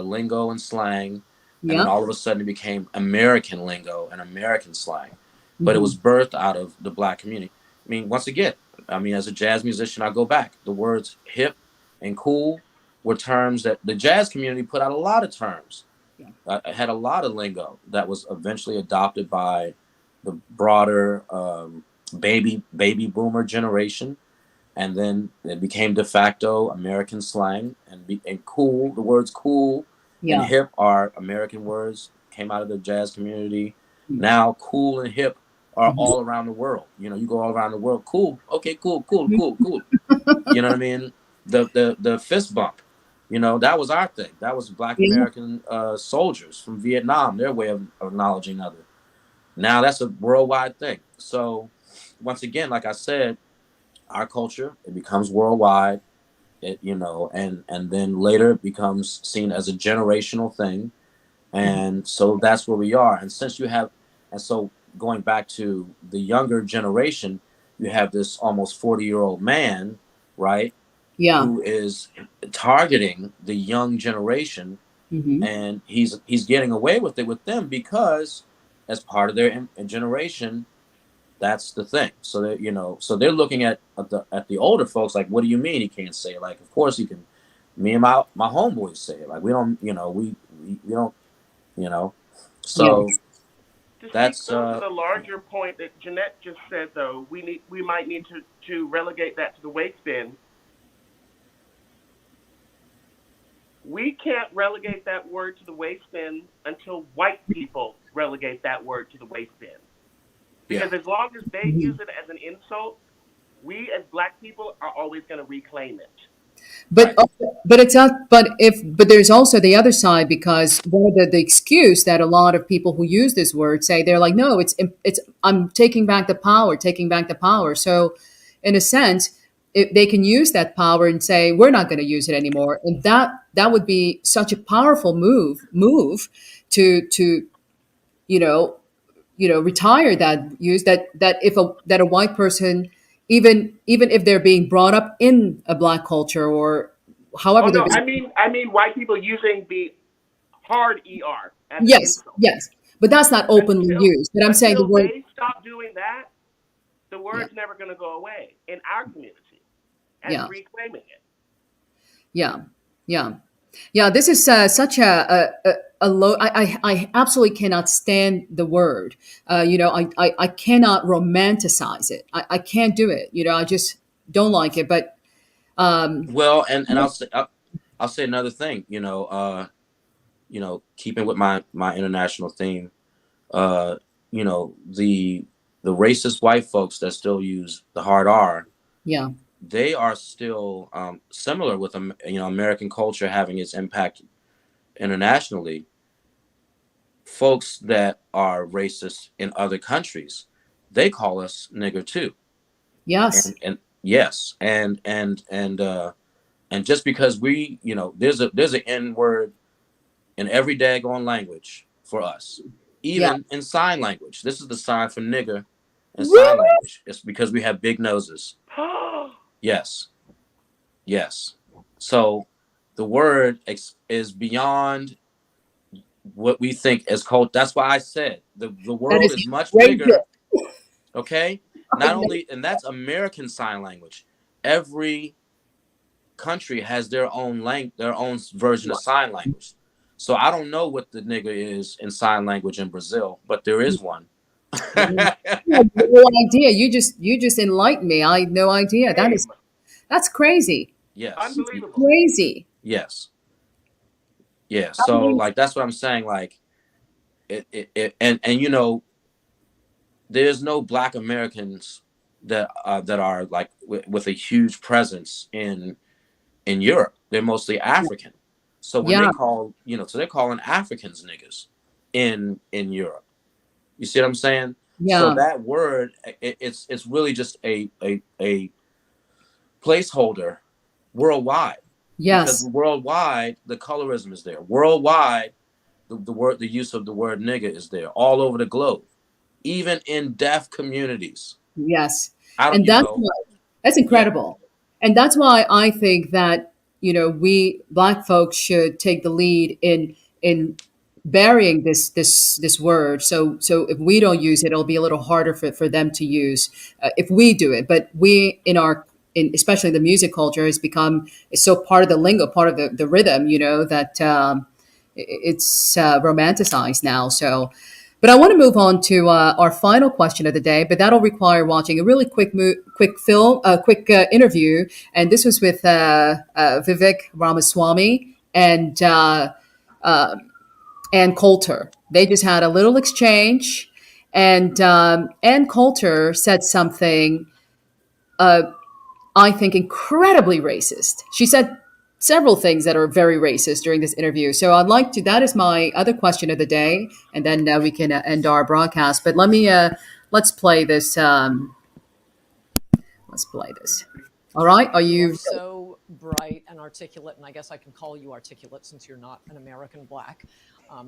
lingo and slang, and then Yeah. all of a sudden it became American lingo and American slang. But it Mhm. was birthed out of the Black community. I mean, once again, I mean, as a jazz musician, I go back. The words hip and cool were terms that the jazz community put out a lot of terms. Had a lot of lingo that was eventually adopted by the broader baby boomer generation, and then it became de facto American slang, and cool. The words cool and Yeah. hip are American words, came out of the jazz community. Now cool and hip are all around the world. You know, you go all around the world. Cool, okay, cool. You know what I mean? The fist bump. You know, that was our thing. That was Black Yeah. American soldiers from Vietnam, their way of acknowledging other. Now that's a worldwide thing. So once again, like I said, our culture, it becomes worldwide. It, you know, and then later it becomes seen as a generational thing. And so that's where we are. And since you have, and so going back to the younger generation, you have this almost 40-year-old man, right? Yeah. Who is targeting the young generation, Mhm. and he's getting away with it with them because as part of their generation, that's the thing. So that, you know, so they're looking at the older folks like, what do you mean he can't say it? Like, of course he can. Me and my homeboys say it. Like, we don't, you know, we don't, you know. So that's To the larger point that Jeanette just said, though, we might need to relegate that to the waste bin. We can't relegate that word to the waste bin until white people relegate that word to the waste bin. Because as long as they use it as an insult, we as Black people are always going to reclaim it. But it's not. But there's also the other side, because one of the excuse that a lot of people who use this word say, they're like, no, it's I'm taking back the power, taking back the power. So in a sense, they can use that power and say, we're not going to use it anymore, and that would be such a powerful move to retire that use, that if a white person, even if they're being brought up in a Black culture, or however Oh they're no, I mean white people using the hard ER as an yes, insult. yes, but that's not openly used. But I'm saying the Until word. they stop doing that, the word's never going to go away in our community, and Yeah. reclaiming it. Yeah. This is such a low. I absolutely cannot stand the word. I cannot romanticize it. I can't do it. I just don't like it. But well, and I'll say another thing. Keeping with my international theme, the racist white folks that still use the hard R, yeah, they are still similar with American culture having its impact internationally. Folks that are racist in other countries, they call us nigger too. yes, And yes, and just because we, there's an N word in every daggone language for us, even in sign language. This is the sign for nigger in sign language. It's because we have big noses. Yes. So the word is beyond what we think as cult. That's why I said the world is much bigger. Okay, not only, and that's American Sign Language. Every country has their own their own version of sign language. So I don't know what the nigger is in sign language in Brazil, but there is one. I had no idea. You just enlightened me. I had no idea. That's crazy. Yes. Unbelievable. Crazy. Yes. Yeah. So like that's what I'm saying. Like and there's no Black Americans that are like with a huge presence in Europe. They're mostly African. So when they call, so they're calling Africans niggas in Europe. You see what I'm saying? Yeah. So that word, it's really just a placeholder worldwide. Yes. Because worldwide, the colorism is there. Worldwide, the use of the word nigga is there all over the globe, even in deaf communities. Yes. I don't, And that's incredible. And that's why I think that, we Black folks should take the lead in burying this word. So if we don't use it, it'll be a little harder for them to use if we do it. But we especially the music culture is so part of the lingo, part of the rhythm, that it's romanticized now. So, but I want to move on to our final question of the day, but that'll require watching a really quick film, a quick interview, and this was with Vivek Ramaswamy and Coulter. They just had a little exchange, and Ann Coulter said something I think incredibly racist. She said several things that are very racist during this interview. So that is my other question of the day, and then we can end our broadcast. But let's play this. Let's play this. All right, are you so bright and articulate? And I guess I can call you articulate since you're not an American Black.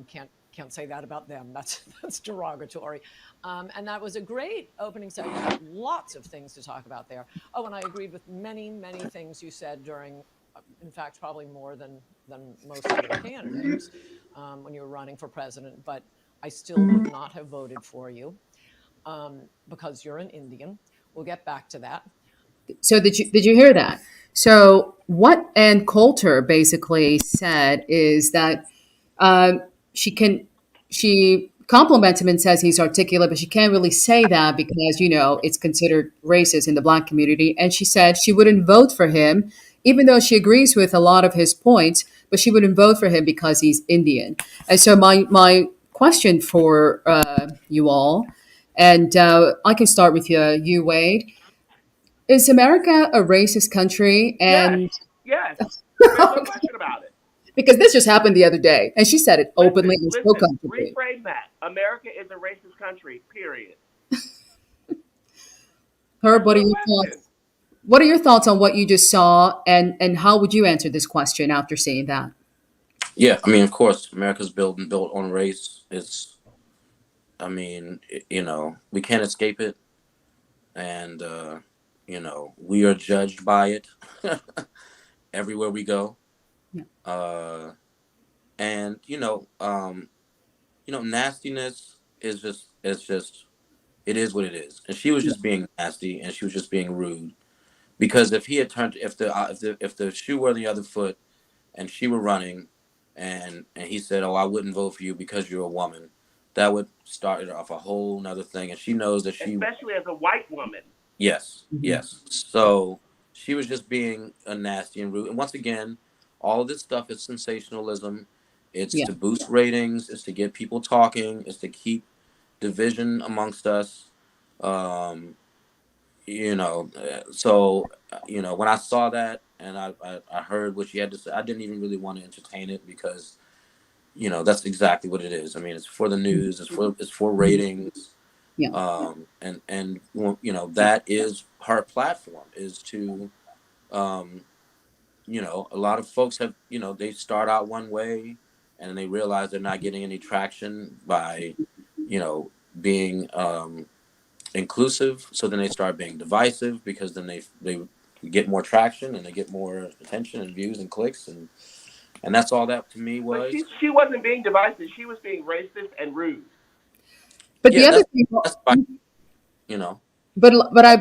Can't say that about them. That's derogatory. And that was a great opening segment. Lots of things to talk about there. Oh, and I agreed with many things you said during. In fact, probably more than most of the candidates when you were running for president. But I still would not have voted for you because you're an Indian. We'll get back to that. So did you hear that? So what Ann Coulter basically said is that she compliments him and says he's articulate, but she can't really say that because it's considered racist in the Black community. And she said she wouldn't vote for him, even though she agrees with a lot of his points, but she wouldn't vote for him because he's Indian. And so my question for you all, and I can start with you, Wade. Is America a racist country? And yes. There's no question about it. Because this just happened the other day, and she said it openly and so comfortably. Reframe that. America is a racist country, period. Herb, what are your thoughts? What are your thoughts on what you just saw, and how would you answer this question after seeing that? Yeah, I mean, of course, America's built on race. We can't escape it, and we are judged by it everywhere we go. Yeah. And nastiness is just it is what it is. And she was just being nasty, and she was just being rude. Because if he had if the shoe were the other foot, and she were running, and he said, "Oh, I wouldn't vote for you because you're a woman," that would start off a whole nother thing. And she knows that especially as a white woman. Yes, yes. So she was just being a nasty and rude. And once again, all of this stuff is sensationalism. It's to boost ratings. It's to get people talking. It's to keep division amongst us. So when I saw that and I heard what she had to say, I didn't even really want to entertain it because, that's exactly what it is. I mean, it's for the news. It's for ratings. Yeah. And that is her platform is to, a lot of folks have, they start out one way and they realize they're not getting any traction by, being inclusive. So then they start being divisive because then they get more traction and they get more attention and views and clicks. And that's all that to me was. But she wasn't being divisive. She was being racist and rude. But the other thing,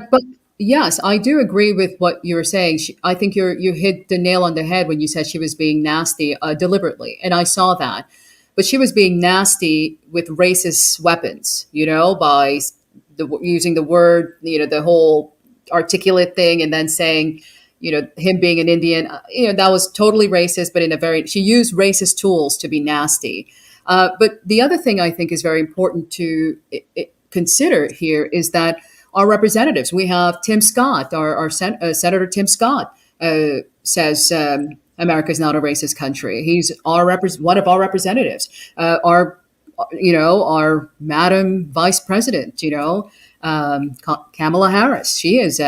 But yes, I do agree with what you were saying. I think you hit the nail on the head when you said she was being nasty deliberately, and I saw that. But she was being nasty with racist weapons, by using the word, the whole articulate thing, and then saying, him being an Indian, that was totally racist. But she used racist tools to be nasty. But the other thing I think is very important to consider here is that our representatives, we have Tim Scott, our Senator Tim Scott says America is not a racist country. He's one of our representatives. Our Madam Vice President, Kamala Harris. She is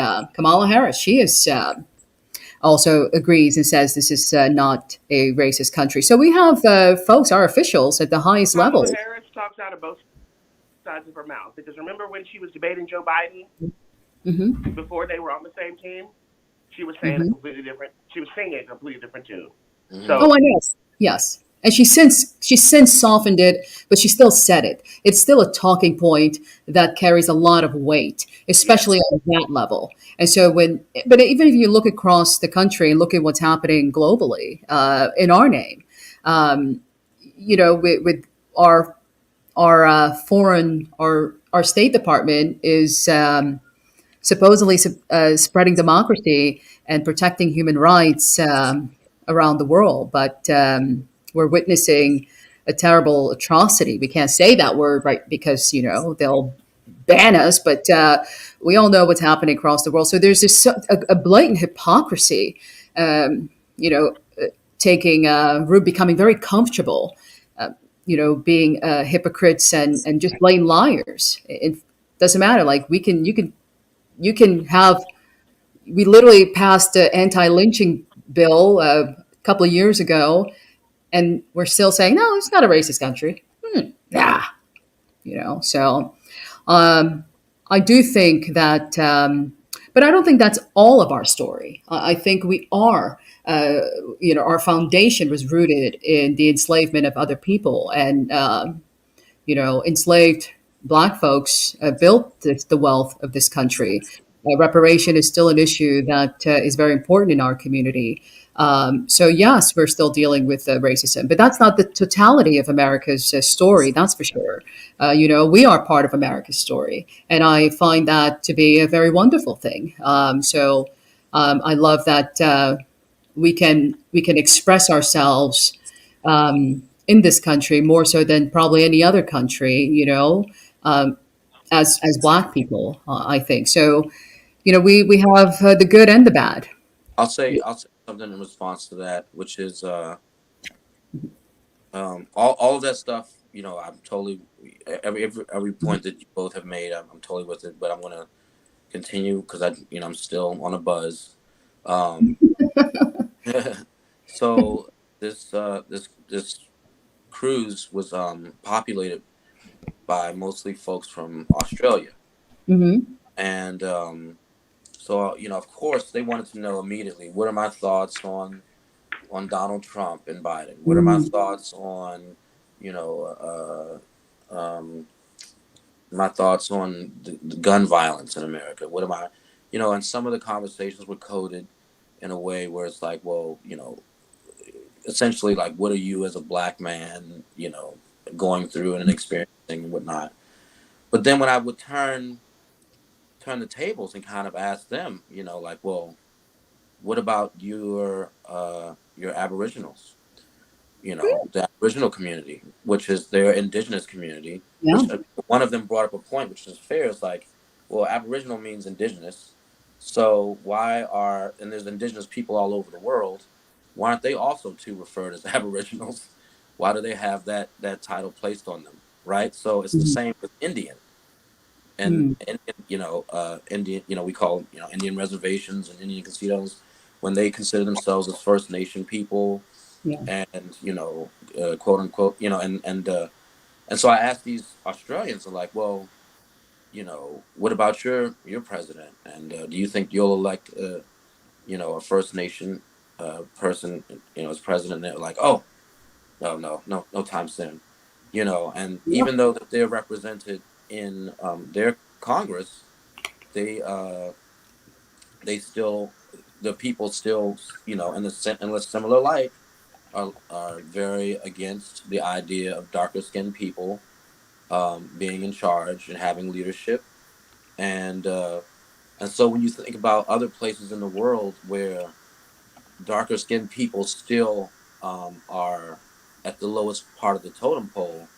also agrees and says this is not a racist country. So we have folks, our officials at the highest level. Kamala Harris talks out of both sides of her mouth, because remember when she was debating Joe Biden before they were on the same team, she was saying a Hmm. completely different. She was singing a completely different tune. Oh, So I know. Yes. And she since softened it, but she still said it. It's still a talking point that carries a lot of weight, especially on that level. And so but even if you look across the country and look at what's happening globally in our name, um, with our our State Department is supposedly spreading democracy and protecting human rights around the world, but we're witnessing a terrible atrocity. We can't say that word, right, because they'll ban us, but we all know what's happening across the world. So there's this a blatant hypocrisy, um, you know, taking root, becoming very comfortable, being hypocrites and just plain liars. It doesn't matter. Like you can have. We literally passed an anti-lynching bill a couple of years ago, and we're still saying no, it's not a racist country. Nah, So I do think that, but I don't think that's all of our story. I think we are. Our foundation was rooted in the enslavement of other people, and enslaved Black folks built the wealth of this country. Reparation is still an issue that is very important in our community. So yes, we're still dealing with racism, but that's not the totality of America's story. That's for sure. We are part of America's story, and I find that to be a very wonderful thing. I love that we can express ourselves in this country more so than probably any other country. As Black people, I think so. We have the good and the bad. I'll say something in response to that, which is all of that stuff. I'm totally every point that you both have made. I'm totally with it, but I'm gonna continue because I'm still on a buzz. So this cruise was populated by mostly folks from Australia, Mm-hmm. and so of course they wanted to know immediately what are my thoughts on Donald Trump and Biden. What are my thoughts on you know my thoughts on the gun violence in America? What am I and some of the conversations were coded in a way where it's like, well, essentially like, what are you as a Black man, going through and experiencing and whatnot. But then when I would turn the tables and kind of ask them, like, well, what about your Aboriginals? The Aboriginal community, which is their indigenous community, Yeah. which one of them brought up a point, which is fair. It's like, well, Aboriginal means indigenous. So and there's indigenous people all over the world. Why aren't they also too referred as Aboriginals? Why do they have that title placed on them? Right. So it's the same with Indian and Indian, we call, Indian reservations and Indian casinos when they consider themselves as First Nation people Yeah. and quote unquote, and so I asked these Australians, I'm like, well, what about your president, and do you think you'll elect a First Nation person as president? And they're like, oh, no time soon, and Yeah. even though that they're represented in their Congress, they still, the people still, in a similar light, are very against the idea of darker skinned people being in charge and having leadership. And so when you think about other places in the world where darker skinned people still are at the lowest part of the totem pole,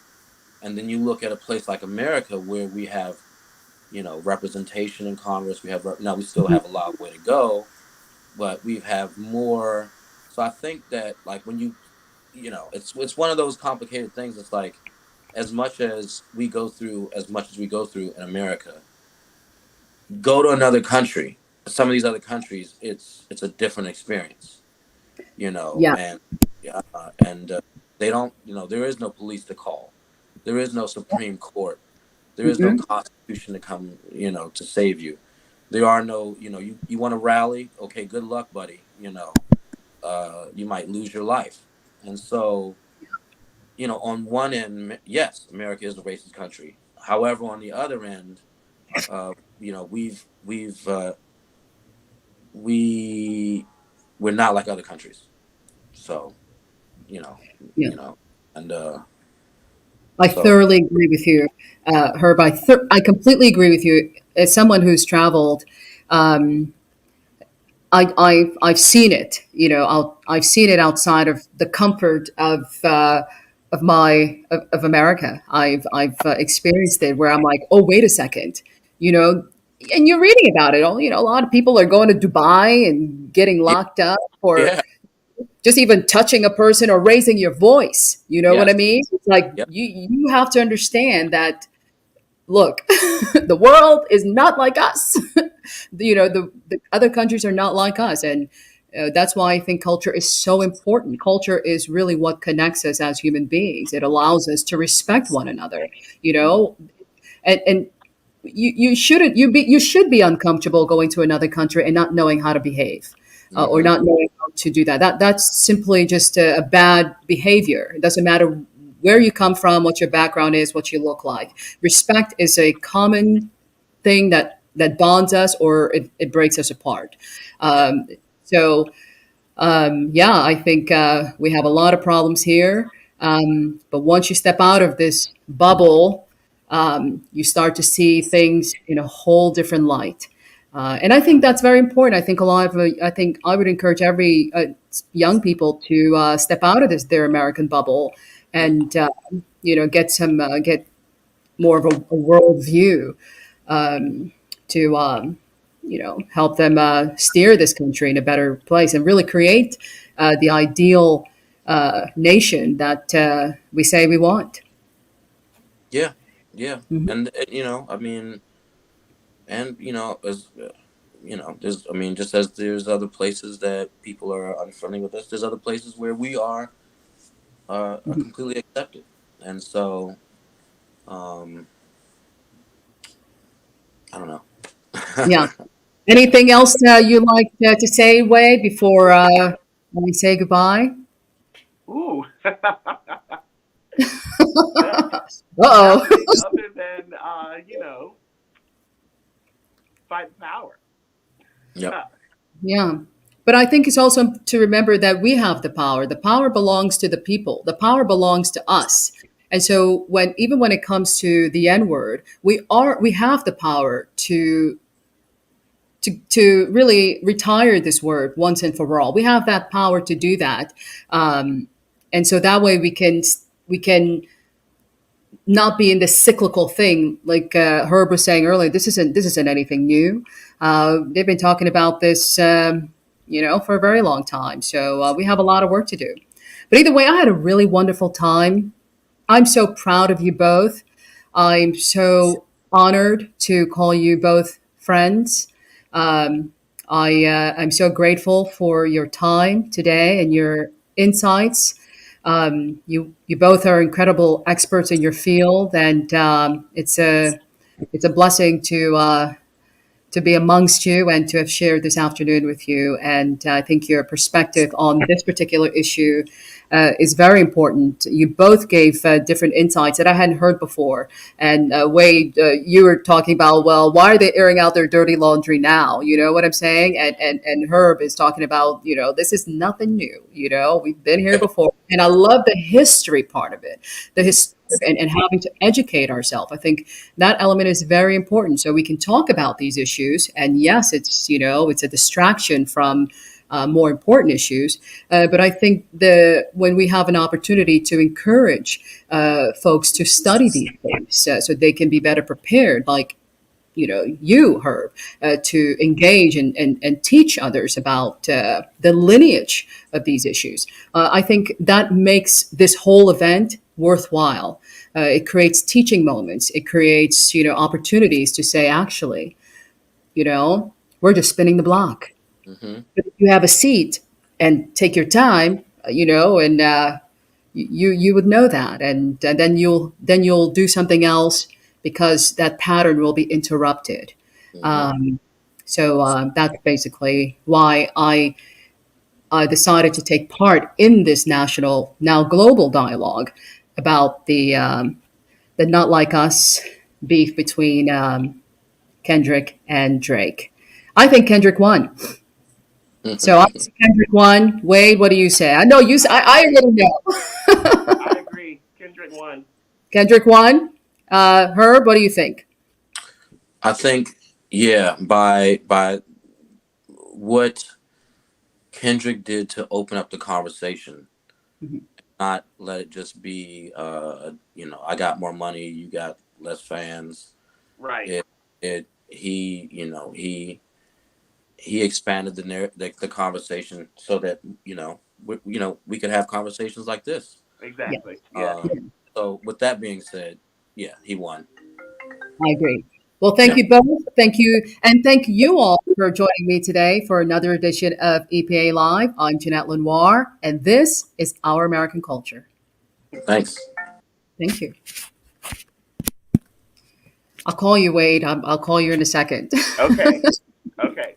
and then you look at a place like America where we have, representation in Congress, now we still have a lot of way to go, but we have more. So I think that, like, when it's one of those complicated things. It's like, as much as we go through in America, go to another country. Some of these other countries, it's a different experience, Yeah. and they don't, there is no police to call, there is no Supreme Court, there is no Mm-mm. constitution to come, to save you. There are no, you want to rally, okay, good luck, buddy. You might lose your life. And so, on one end, yes, America is a racist country. However, on the other end, we're not like other countries. So, you know, Yeah. you know, and I so thoroughly agree with you, Herb. I completely agree with you. As someone who's traveled, um, I've seen it. I've seen it outside of the comfort of America. I've experienced it where I'm like, oh, wait a second, you know, and you're reading about it. A lot of people are going to Dubai and getting yeah, locked up for yeah, just even touching a person or raising your voice. You know what I yes, mean? It's like yep, you have to understand that, look, the world is not like us. The other countries are not like us, and that's why I think culture is so important. Culture is really what connects us as human beings. It allows us to respect one another. You know, and you should be uncomfortable going to another country and not knowing how to behave, or hmm not knowing how to do that. That's simply just a bad behavior. It doesn't matter where you come from, what your background is, what you look like. Respect is a common thing that bonds us, or it breaks us apart. yeah, So yeah, I think we have a lot of problems here. But once you step out of this bubble, you start to see things in a whole different light. And I think that's very important. I think I would encourage every young people to step out of their American bubble and get more of a world view, to help them steer this country in a better place and really create the ideal nation that we say we want. yeah, yeah, Mhm. and I mean, and as there's, I mean, just as there's other places that people are unfriendly with us, there's other places where we are completely accepted, and so um, I don't know. Yeah. Anything else you like to say, Wei, before we say goodbye? Ooh. Uh-oh. Nothing other than fight the power. Yep. Yeah. But I think it's also to remember that we have the power. The power belongs to the people. The power belongs to us. And so even when it comes to the N word, we have the power to really retire this word once and for all. We have that power to do that. And so that way we can not be in this cyclical thing, like Herb was saying earlier. This isn't anything new. They've been talking about this, for a very long time. So we have a lot of work to do. But either way, I had a really wonderful time. I'm so proud of you both. I'm so honored to call you both friends. Um, I'm so grateful for your time today and your insights. You both are incredible experts in your field, and it's a blessing to be amongst you and to have shared this afternoon with you. And I think your perspective on this particular issue is very important. You both gave different insights that I hadn't heard before. And Wade, you were talking about, well, why are they airing out their dirty laundry now? You know what I'm saying? And Herb is talking about, this is nothing new. We've been here before. And I love the history part of it, the history and having to educate ourselves. I think that element is very important, so we can talk about these issues. And yes, it's a distraction from more important issues. But I think when we have an opportunity to encourage folks to study these things, so they can be better prepared, like you, Herb, to engage and teach others about the lineage of these issues. I think that makes this whole event worthwhile. It creates teaching moments. It creates opportunities to say, actually, we're just spinning the block. hmm But if you have a seat and take your time, and you would know that, and then you'll do something else because that pattern will be interrupted. hmm Um, So that's basically why I decided to take part in this national, now global dialogue about the Not Like Us beef between Kendrick and Drake. I think Kendrick won. So I say Kendrick won. Wade, what do you say? I know you. I already know. I agree. Kendrick won. Kendrick won. Herb, what do you think? I think, yeah, by what Kendrick did to open up the conversation, not let it just be, I got more money, you got less fans. Right. He expanded the conversation so that we could have conversations like this. Exactly. Yeah. So with that being said, yeah, he won. I agree. Well, thank you both. Thank you. And thank you all for joining me today for another edition of EPA Live. I'm Jeanette Lenoir, and this is Our American Culture. Thanks. Thank you. I'll call you, Wade. I'll call you in a second. Okay. Okay.